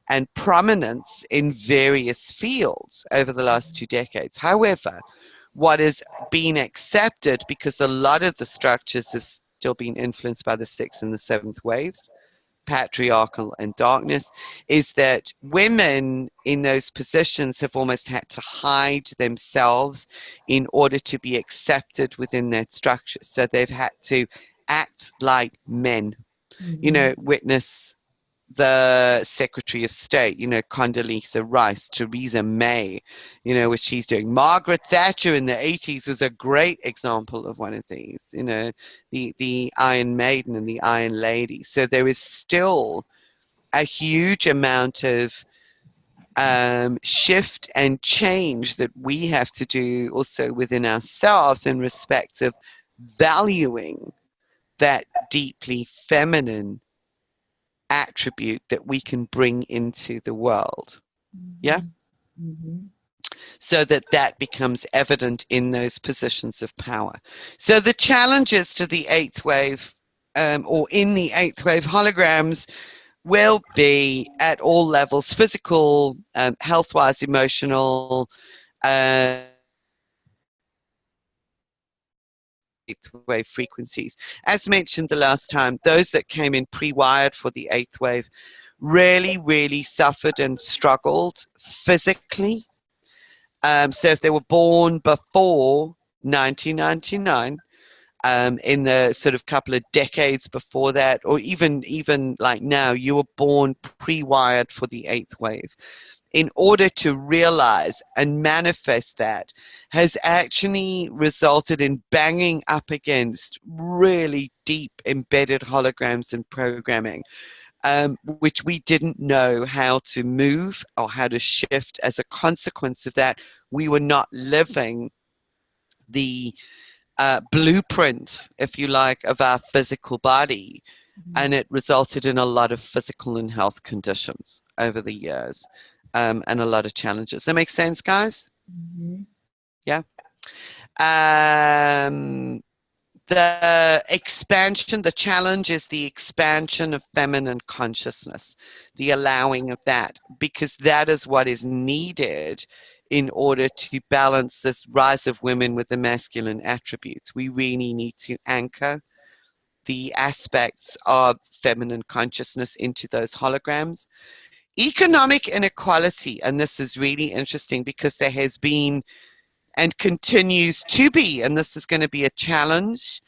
and prominence in various fields over the last 2 decades. However, what is being accepted, because a lot of the structures have still been influenced by the sixth and the seventh waves, patriarchal and darkness, is that women in those positions have almost had to hide themselves in order to be accepted within that structure. So they've had to act like men. You know, witness the Secretary of State, you know, Condoleezza Rice, Theresa May, you know, what she's doing. Margaret Thatcher in the 80s was a great example of one of these, you know, the Iron Maiden and the Iron Lady. So there is still a huge amount of shift and change that we have to do also within ourselves in respect of valuing that deeply feminine attribute that we can bring into the world. Yeah? So that that becomes evident in those positions of power. So the challenges to the eighth wave, or in the eighth wave holograms, will be at all levels: physical, health-wise, emotional, eighth wave frequencies. As mentioned the last time, those that came in pre-wired for the eighth wave really suffered and struggled physically. So if they were born before 1999, in the sort of couple of decades before that, or even like now, you were born pre-wired for the eighth wave. In order to realize and manifest that has actually resulted in banging up against really deep embedded holograms and programming, which we didn't know how to move or how to shift. As a consequence of that, we were not living the blueprint, if you like, of our physical body. And it resulted in a lot of physical and health conditions over the years. And a lot of challenges. That makes sense, guys? Yeah. The expansion, the challenge is the expansion of feminine consciousness, the allowing of that, because that is what is needed in order to balance this rise of women with the masculine attributes. We really need to anchor the aspects of feminine consciousness into those holograms. Economic inequality, and this is really interesting because there has been and continues to be, and this is going to be a challenge,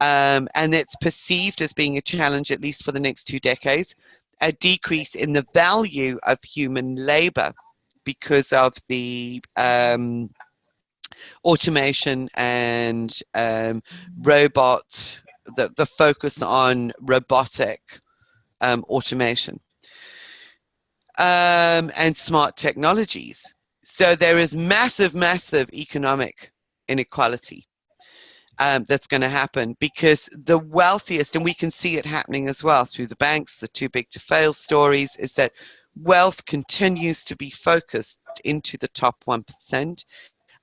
and it's perceived as being a challenge at least for the next 2 decades, a decrease in the value of human labor because of the automation and the focus on robotic automation. And smart technologies. So there is massive economic inequality that's going to happen because the wealthiest, and we can see it happening as well through the banks, the too big to fail stories, is that wealth continues to be focused into the top 1%.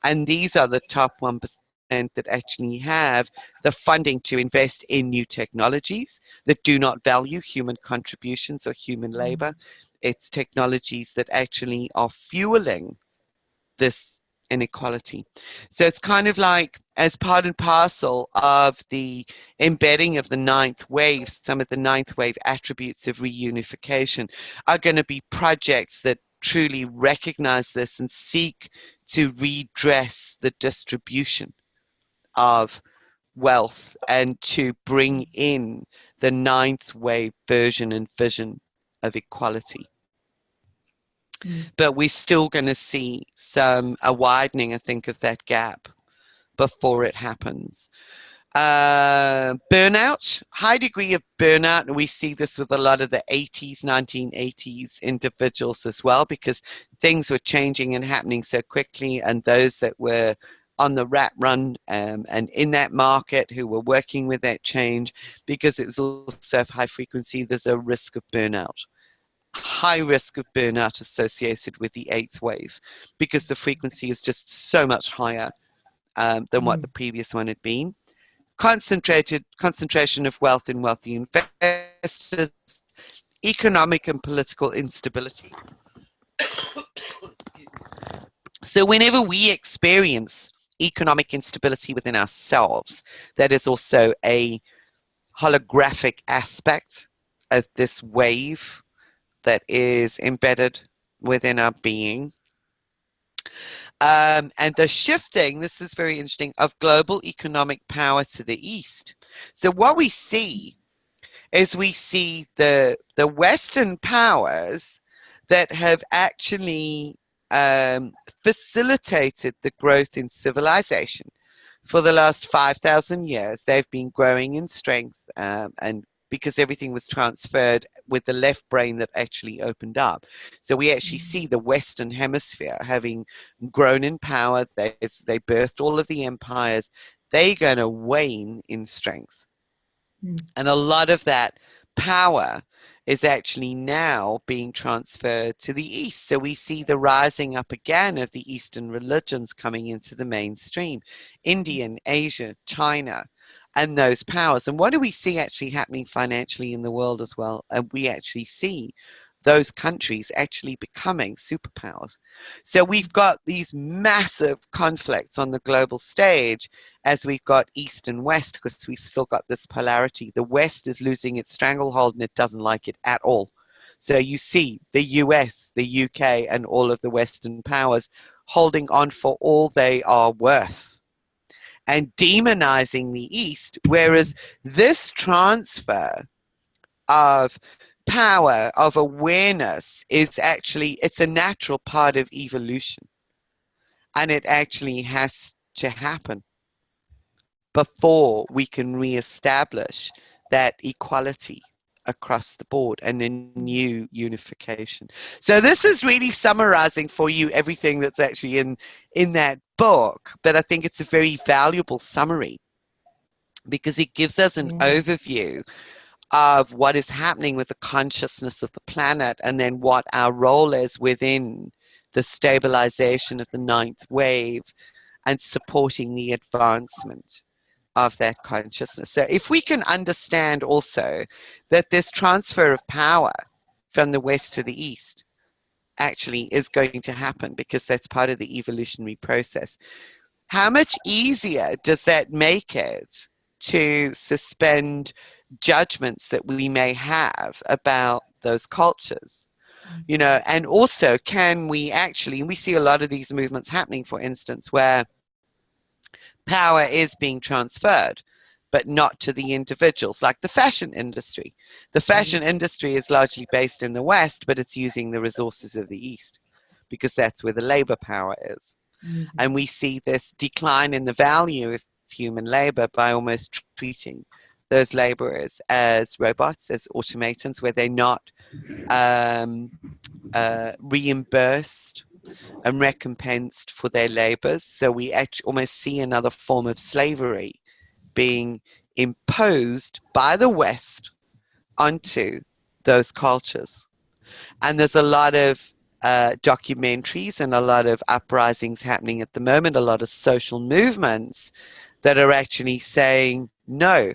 And these are the top 1% that actually have the funding to invest in new technologies that do not value human contributions or human labor. It's technologies that actually are fueling this inequality. So it's kind of like, as part and parcel of the embedding of the ninth wave, some of the ninth wave attributes of reunification are going to be projects that truly recognize this and seek to redress the distribution of wealth and to bring in the ninth wave version and vision of equality. But we're still going to see a widening, I think, of that gap before it happens. Burnout, high degree of burnout, and we see this with a lot of the 1980s individuals as well, because things were changing and happening so quickly, and those that were on the rat run and in that market who were working with that change, because it was also high frequency, there's a risk of burnout. High risk of burnout associated with the eighth wave because the frequency is just so much higher than what the previous one had been. Concentration of wealth in wealthy investors, economic and political instability. So whenever we experience economic instability within ourselves, that is also a holographic aspect of this wave that is embedded within our being. And the shifting, this is very interesting, of global economic power to the east. So what we see is we see the Western powers that have actually facilitated the growth in civilization. For the last 5,000 years, they've been growing in strength, and because everything was transferred with the left brain that actually opened up. So we actually see the Western Hemisphere having grown in power. They birthed all of the empires. They're going to wane in strength. And a lot of that power is actually now being transferred to the East. So we see the rising up again of the Eastern religions coming into the mainstream. Indian, Asia, China, and those powers. And what do we see actually happening financially in the world as well? And we actually see those countries actually becoming superpowers. So we've got these massive conflicts on the global stage as we've got East and West, because we've still got this polarity. The West is losing its stranglehold and it doesn't like it at all. So you see the US, the UK, and all of the Western powers holding on for all they are worth and demonizing the East, whereas this transfer of power, of awareness, is actually, it's a natural part of evolution, and it actually has to happen before we can reestablish that equality across the board and a new unification. So this is really summarizing for you everything that's actually in that book, but I think it's a very valuable summary because it gives us an overview of what is happening with the consciousness of the planet, and then what our role is within the stabilization of the ninth wave and supporting the advancement of that consciousness. So if we can understand also that this transfer of power from the West to the East actually is going to happen because that's part of the evolutionary process, how much easier does that make it to suspend judgments that we may have about those cultures? You know, and also, can we actually, and we see a lot of these movements happening, for instance, where power is being transferred, but not to the individuals, like the fashion industry. The fashion industry is largely based in the West, but it's using the resources of the East because that's where the labor power is. And we see this decline in the value of human labor by almost treating those laborers as robots, as automatons, where they're not reimbursed and recompensed for their labors. So we actually almost see another form of slavery being imposed by the West onto those cultures. And there's a lot of documentaries and a lot of uprisings happening at the moment, a lot of social movements that are actually saying no,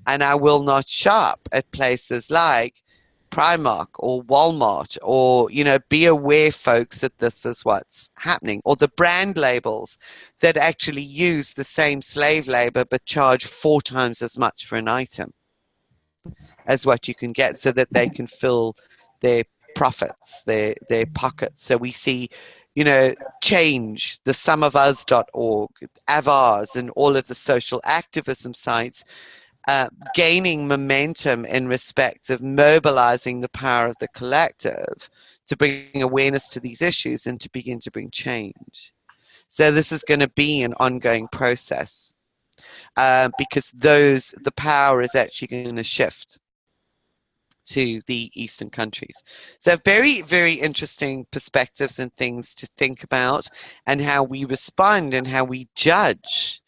and I will not shop at places like Primark or Walmart, or, you know, be aware, folks, that this is what's happening. Or the brand labels that actually use the same slave labor but charge 4 times as much for an item as what you can get, so that they can fill their profits, their pockets. So we see, you know, Change, the SomeOfUs.org, Avars, and all of the social activism sites gaining momentum in respect of mobilizing the power of the collective to bring awareness to these issues and to begin to bring change. So this is going to be an ongoing process because the power is actually going to shift to the Eastern countries. So very, very interesting perspectives and things to think about, and how we respond and how we judge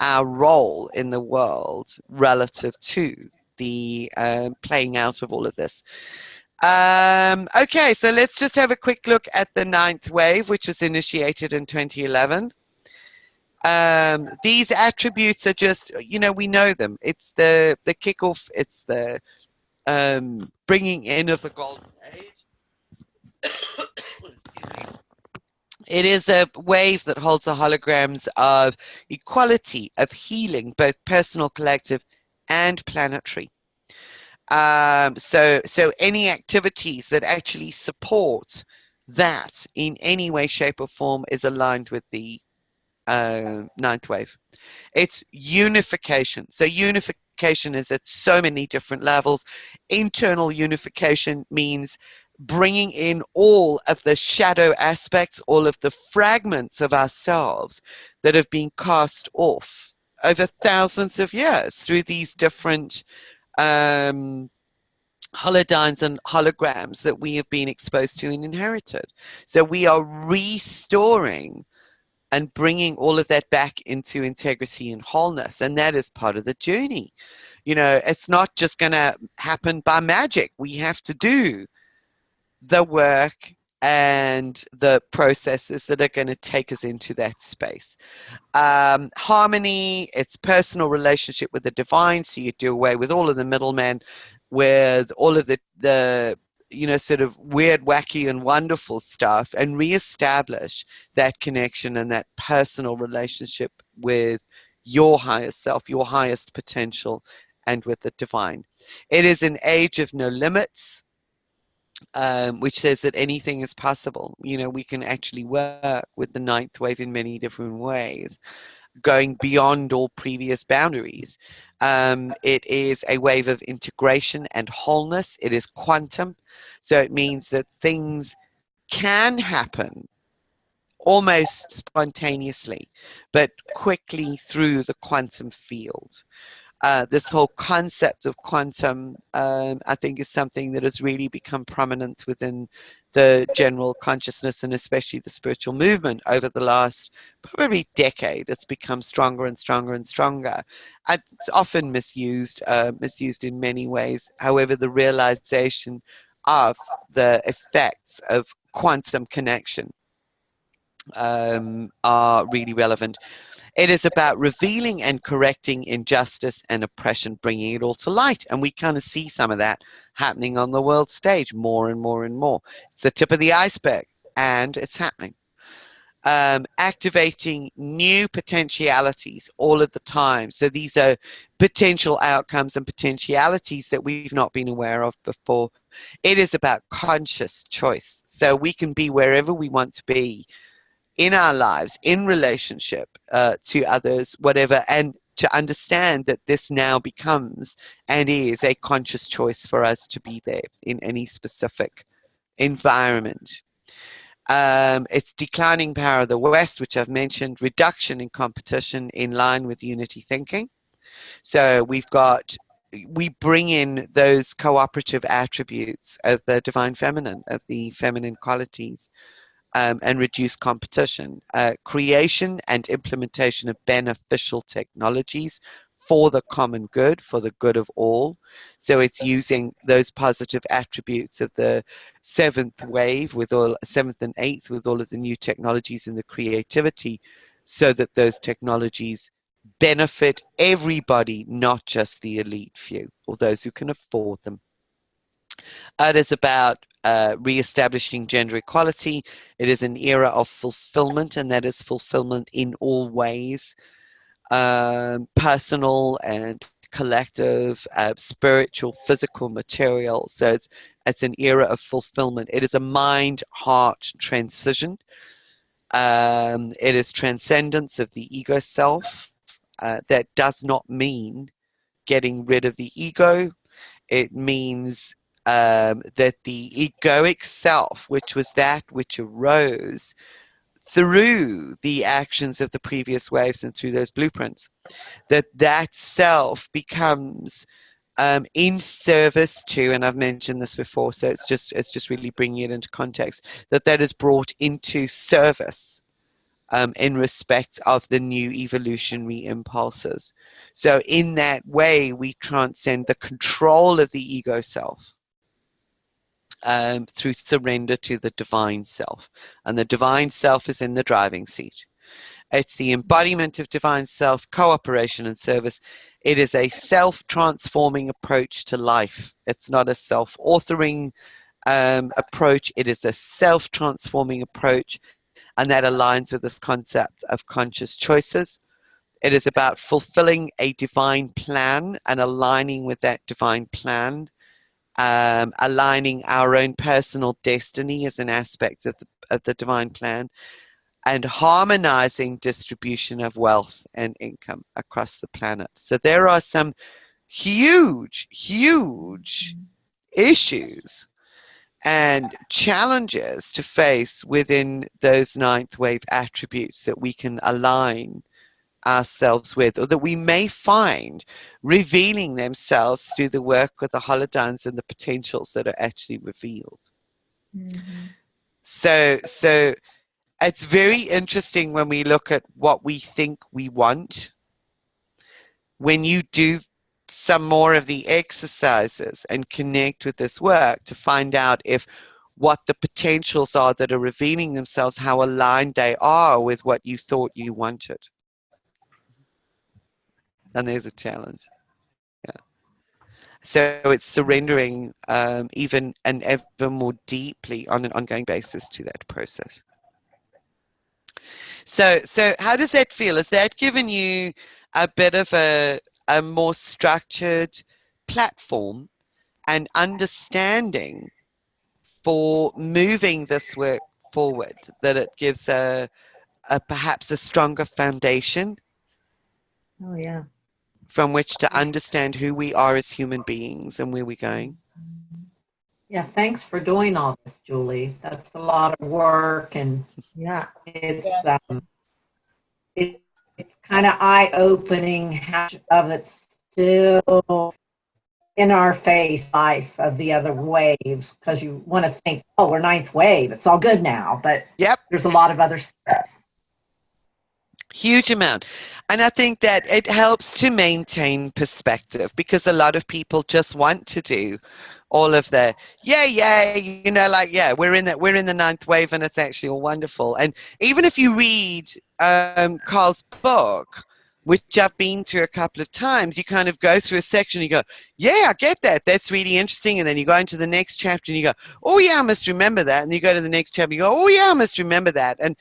our role in the world relative to the playing out of all of this. Okay, so let's just have a quick look at the ninth wave, which was initiated in 2011. These attributes are just, you know, we know them. It's the kickoff, it's the bringing in of the golden age. Excuse me. It is a wave that holds the holograms of equality, of healing, both personal, collective, and planetary. So any activities that actually support that in any way, shape, or form is aligned with the ninth wave. It's unification. So unification unification is at so many different levels. Internal unification means bringing in all of the shadow aspects, all of the fragments of ourselves that have been cast off over thousands of years through these different holodynes and holograms that we have been exposed to and inherited. So we are restoring and bringing all of that back into integrity and wholeness. And that is part of the journey. You know, it's not just going to happen by magic. We have to do the work and the processes that are going to take us into that space. Harmony, it's personal relationship with the divine. So you do away with all of the middlemen, with all of the you know, sort of weird, wacky, and wonderful stuff, and reestablish that connection and that personal relationship with your highest self, your highest potential, and with the divine. It is an age of no limits, which says that anything is possible. You know, we can actually work with the ninth wave in many different ways, going beyond all previous boundaries. It is a wave of integration and wholeness. It is quantum. So it means that things can happen almost spontaneously, but quickly through the quantum field. This whole concept of quantum, I think, is something that has really become prominent within the general consciousness and especially the spiritual movement over the last probably decade. It's become stronger and stronger and stronger. It's often misused in many ways. However, the realization of the effects of quantum connection are really relevant. It is about revealing and correcting injustice and oppression, bringing it all to light. And we kind of see some of that happening on the world stage more and more and more. It's the tip of the iceberg, and it's happening. Activating new potentialities all of the time. So these are potential outcomes and potentialities that we've not been aware of before. It is about conscious choice. So we can be wherever we want to be in our lives, in relationship to others, whatever, and to understand that this now becomes and is a conscious choice for us to be there in any specific environment. It's declining power of the West, which I've mentioned, reduction in competition in line with unity thinking. So we bring in those cooperative attributes of the divine feminine, of the feminine qualities, and reduce competition. Creation and implementation of beneficial technologies for the common good, for the good of all. So it's using those positive attributes of the seventh wave, with all seventh and eighth, with all of the new technologies and the creativity, so that those technologies benefit everybody, not just the elite few or those who can afford them. It is about re-establishing gender equality. It is an era of fulfillment, and that is fulfillment in all ways, personal and collective, spiritual, physical, material. So it's an era of fulfillment. It is a mind-heart transition. It is transcendence of the ego self. That does not mean getting rid of the ego. It means that the egoic self, which was that which arose through the actions of the previous waves and through those blueprints, that self becomes in service to, and I've mentioned this before, so it's just really bringing it into context, that is brought into service in respect of the new evolutionary impulses. So in that way, we transcend the control of the ego self through surrender to the divine self. And the divine self is in the driving seat. It's the embodiment of divine self, cooperation and service. It is a self-transforming approach to life. It's not a self-authoring approach. It is a self-transforming approach, and that aligns with this concept of conscious choices. It is about fulfilling a divine plan and aligning with that divine plan, aligning our own personal destiny as an aspect of the divine plan, and harmonizing distribution of wealth and income across the planet. So there are some huge, huge issues and challenges to face within those ninth wave attributes that we can align ourselves with, or that we may find revealing themselves through the work with the holodowns and the potentials that are actually revealed. Mhm. So it's very interesting when we look at what we think we want. When you do some more of the exercises and connect with this work to find out if what the potentials are that are revealing themselves, how aligned they are with what you thought you wanted. And there's a challenge. Yeah. So it's surrendering even and ever more deeply on an ongoing basis to that process. So how does that feel? Has that given you a bit of a more structured platform and understanding for moving this work forward, that it gives a perhaps a stronger foundation Oh yeah. from which to understand who we are as human beings and where we're going? Yeah, thanks for doing all this, Julie. That's a lot of work, and Yeah. it's Yes. it's kind of eye-opening how much of it's still in our face life of the other waves, because you want to think, oh, we're ninth wave, it's all good now, but Yep. there's a lot of other stuff. Huge amount. And I think that it helps to maintain perspective, because a lot of people just want to do all of the you know, like, yeah, we're in the ninth wave and it's actually all wonderful. And even if you read Carl's book, which I've been through a couple of times, you kind of go through a section and you go, yeah, I get that, that's really interesting. And then you go into the next chapter and you go, oh yeah, I must remember that. And you go to the next chapter and you go, oh yeah, I must remember that. And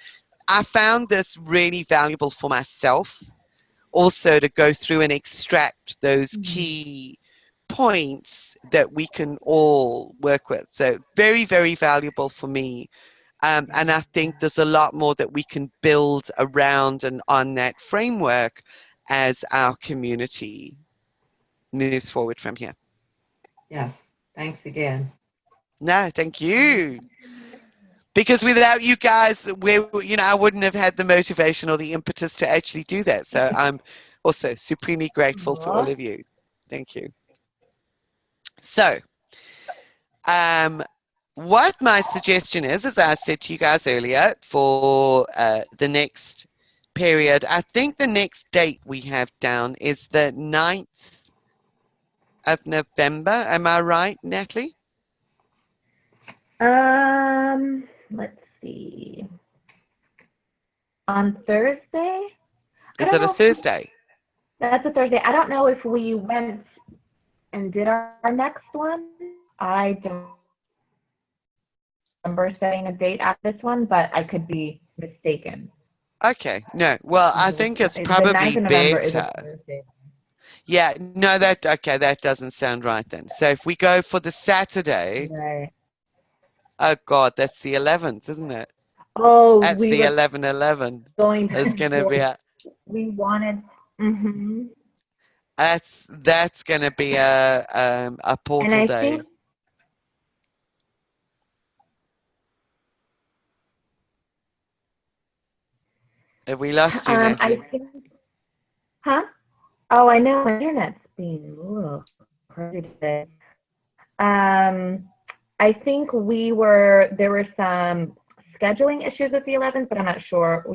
I found this really valuable for myself also, to go through and extract those key points that we can all work with. So very, very valuable for me. And I think there's a lot more that we can build around and on that framework as our community moves forward from here. Yes, thanks again. No, thank you. Because without you guys, I wouldn't have had the motivation or the impetus to actually do that. So I'm also supremely grateful to all of you. Thank you. So, what my suggestion is, as I said to you guys earlier, for the next period, I think the next date we have down is the 9th of November. Am I right, Natalie? Let's see. On Thursday? Is it a Thursday? That's a Thursday. I don't know if we went and did our next one. I don't remember setting a date at this one, but I could be mistaken. Okay. No. Well, I think it's probably the 9th of November is a better. Thursday. Yeah. No. That doesn't sound right then. So if we go for the Saturday, Right. oh God, that's the 11th, isn't it? Oh, That's we the were 11/11. going It's gonna be a. we wanted. Mm-hmm. That's gonna be a portal And I day. think Have we lost you, Natalie? huh? Oh, I know my internet's being crazy today. I think there were some scheduling issues with the 11th, but I'm not sure.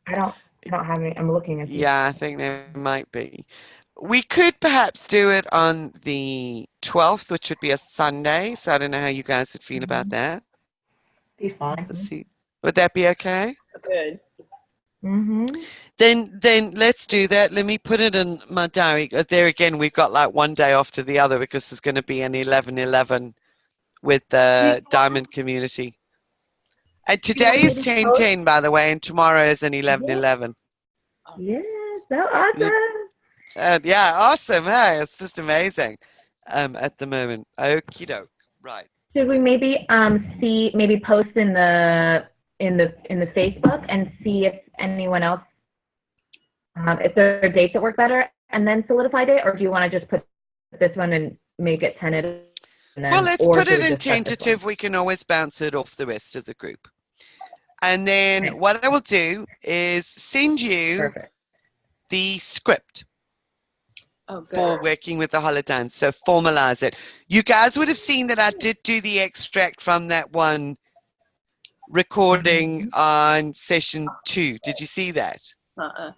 I don't have any. I'm looking at. Yeah, I think there might be. We could perhaps do it on the 12th, which would be a Sunday. So I don't know how you guys would feel about that. Be fine. Let's see. Would that be okay? Good. Mm-hmm. Then let's do that. Let me put it in my diary. There again, we've got like one day after the other, because there's going to be an 11/11 with the Diamond community. And today is 10/10, by the way, and tomorrow is an 11/11. Yes, so awesome. Yeah, awesome. Hey, it's just amazing at the moment. Okie doke. Right. Should we maybe post in the Facebook and see if anyone else if there are dates that work better, and then solidify it, or do you want to just put this one and make it tentative? And then, Well, let's or put should it we in just start this one? tentative. We can always bounce it off the rest of the group. And then Right. what I will do is send you Perfect. the script Oh, for good. working with the Holodance. So formalize it. You guys would have seen that I did do the extract from that one recording on session 2. Did you see that? Uh-uh.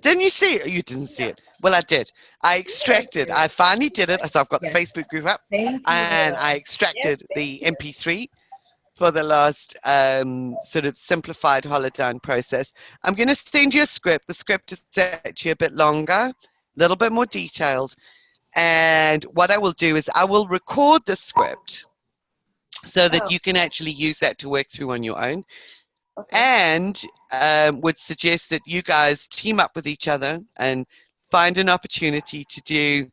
Didn't you see it? You didn't see it. Well, I did. I extracted. I finally did it. So I've got the Yes. Facebook group up, Thank you. and I extracted the MP3 for the last sort of simplified Holodown process. I'm going to send you a script. The script is actually a bit longer, a little bit more detailed. And what I will do is I will record the script so that you can actually use that to work through on your own. Okay. And would suggest that you guys team up with each other and find an opportunity to do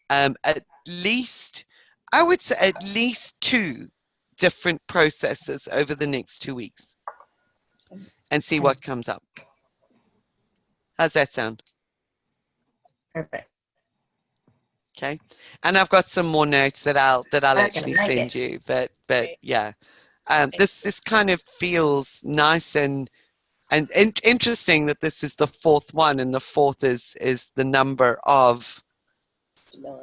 at least, I would say at least 2 different processes over the next 2 weeks and see what comes up. How's that sound? Perfect. Okay. And I've got some more notes that I'll gonna actually like send it. you, but Great. yeah. This kind of feels nice and interesting that this is the 4th one, and the 4th is the number of,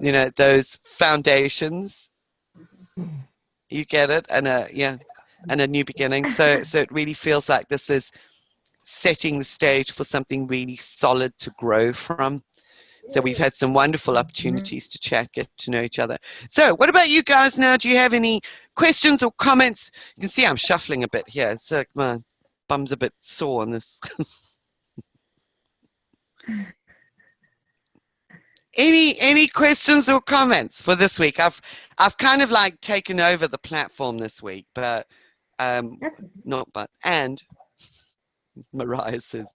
you know, those foundations. You get it? And and a new beginning. So it really feels like this is setting the stage for something really solid to grow from. So we've had some wonderful opportunities to chat, get to know each other. So what about you guys now? Do you have any questions or comments? You can see I'm shuffling a bit here. It's like my bum's a bit sore on this. Any questions or comments for this week? I've kind of like taken over the platform this week, but not but. And Mariah says,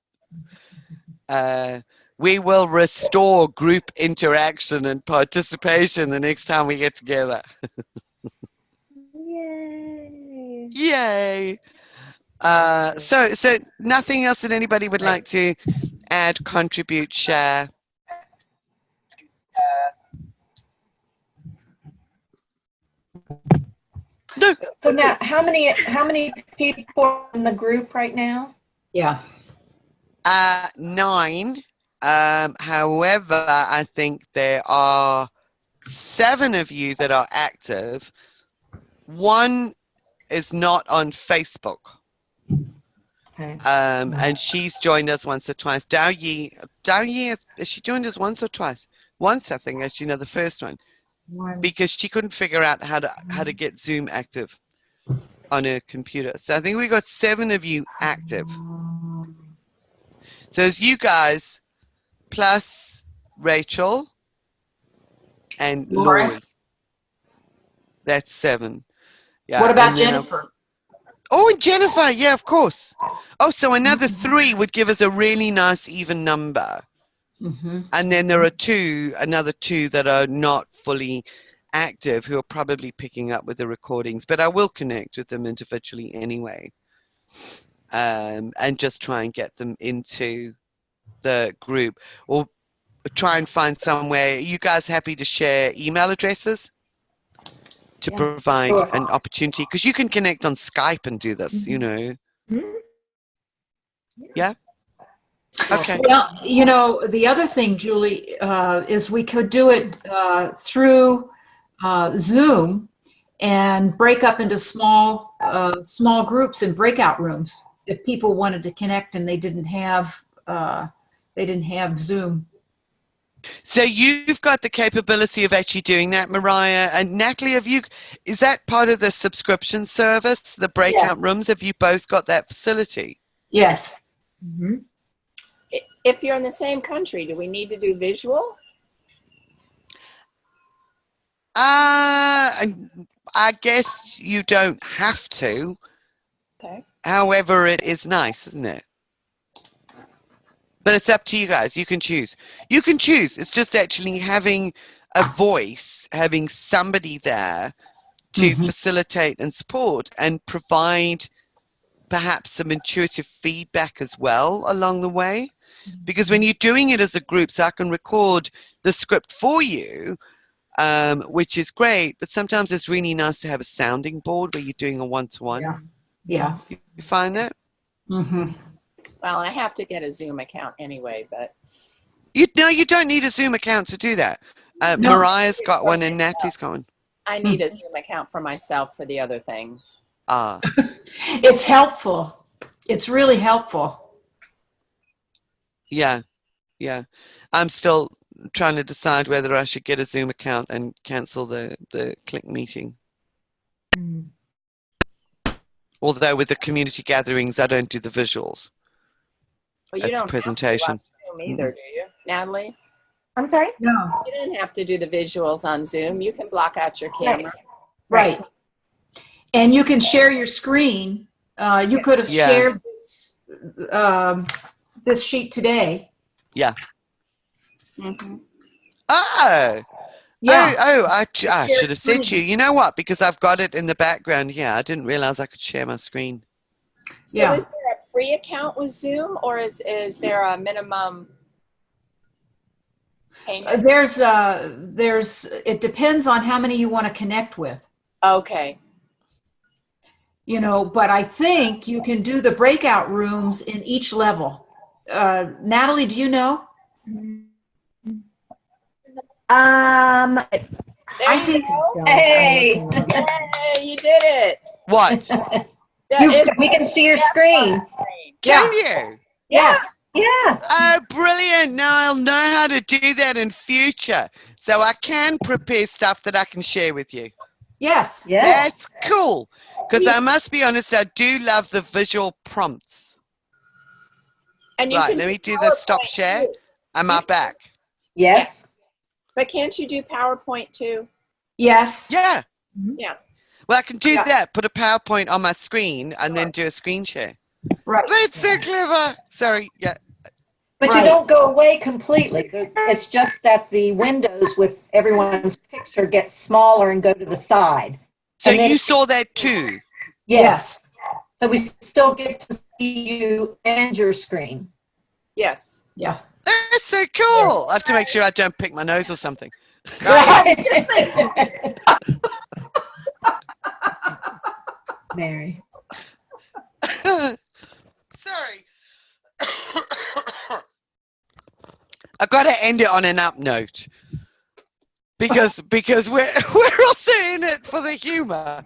we will restore group interaction and participation the next time we get together. Yay. Yay! So nothing else that anybody would like to add, contribute, share? No. So now, how many people are in the group right now? Yeah. 9. However, I think there are 7 of you that are active. 1 is not on Facebook. Okay. And she's joined us once or twice. Dao Yi, has she joined us once or twice? Once, I think, as you know, the first one, because she couldn't figure out how to get Zoom active on her computer. So I think we got 7 of you active. So it's you guys plus Rachel and Laura. Lori. That's 7. Yeah. What about and then Jennifer? Oh, and Jennifer, yeah, of course. Oh, so another 3 would give us a really nice even number. Mm-hmm. And then there are another two that are not fully active who are probably picking up with the recordings, but I will connect with them individually anyway. And just try and get them into the group, or try and find somewhere. Are you guys happy to share email addresses to provide an opportunity? Because you can connect on Skype and do this, you know. Yeah? Okay. Well, you know, the other thing, Julie, is we could do it through Zoom and break up into small groups and breakout rooms if people wanted to connect and they didn't have Zoom. So you've got the capability of actually doing that, Mariah. And Natalie, is that part of the subscription service, the breakout rooms? Have you both got that facility? Yes. Mm-hmm. If you're in the same country, do we need to do visual? I guess you don't have to. Okay. However, it is nice, isn't it? But it's up to you guys. You can choose. You can choose. It's just actually having a voice, having somebody there to facilitate and support and provide perhaps some intuitive feedback as well along the way. because when you're doing it as a group, so I can record the script for you, which is great, but sometimes it's really nice to have a sounding board where you're doing a one-to-one. Yeah. Yeah. You find that? Mm-hmm. Well, I have to get a Zoom account anyway, but You don't need a Zoom account to do that. No. Mariah's got one and Natalie's got one. I need a Zoom account for myself for the other things. Ah, It's helpful. It's really helpful. yeah. I'm still trying to decide whether I should get a Zoom account and cancel the Click meeting. Mm. Although with the community gatherings, I don't do the visuals. Well, you It's don't presentation. have to watch Zoom either, do you, Natalie? I'm sorry? No. You don't have to do the visuals on Zoom. You can block out your camera. Right. And you can share your screen. You could have Yeah. shared this sheet today. Yeah. Mhm. Oh, Yeah. I should have said to you. You know what? Because I've got it in the background here. I didn't realize I could share my screen. So Yeah. is there a free account with Zoom, or is there a minimum payment? It depends on how many you want to connect with. Okay. You know, but I think you can do the breakout rooms in each level. Natalie, do you know? There I you think go. Hey. Yay, you did it. What? Yeah, You- it's We can see your screen. Can you? Yes. Yeah. Oh, brilliant. Now I'll know how to do that in future. So I can prepare stuff that I can share with you. Yes. Yes. That's cool. Because I must be honest, I do love the visual prompts. and you Right, can let me do the stop PowerPoint share. too. Am I back? Yes. But can't you do PowerPoint too? Yes. Yeah. Yeah. Well, I can do Yeah. that. Put a PowerPoint on my screen and then do a screen share. Right. That's so clever. Sorry. Yeah. But Right. you don't go away completely. It's just that the windows with everyone's picture get smaller and go to the side. So And then- you saw that too. Yes. So we still get to see you and your screen. Yes. Yeah. That's so cool. I have to make sure I don't pick my nose or something. Mary. Sorry. I got to end it on an up note because we're also in it for the humor.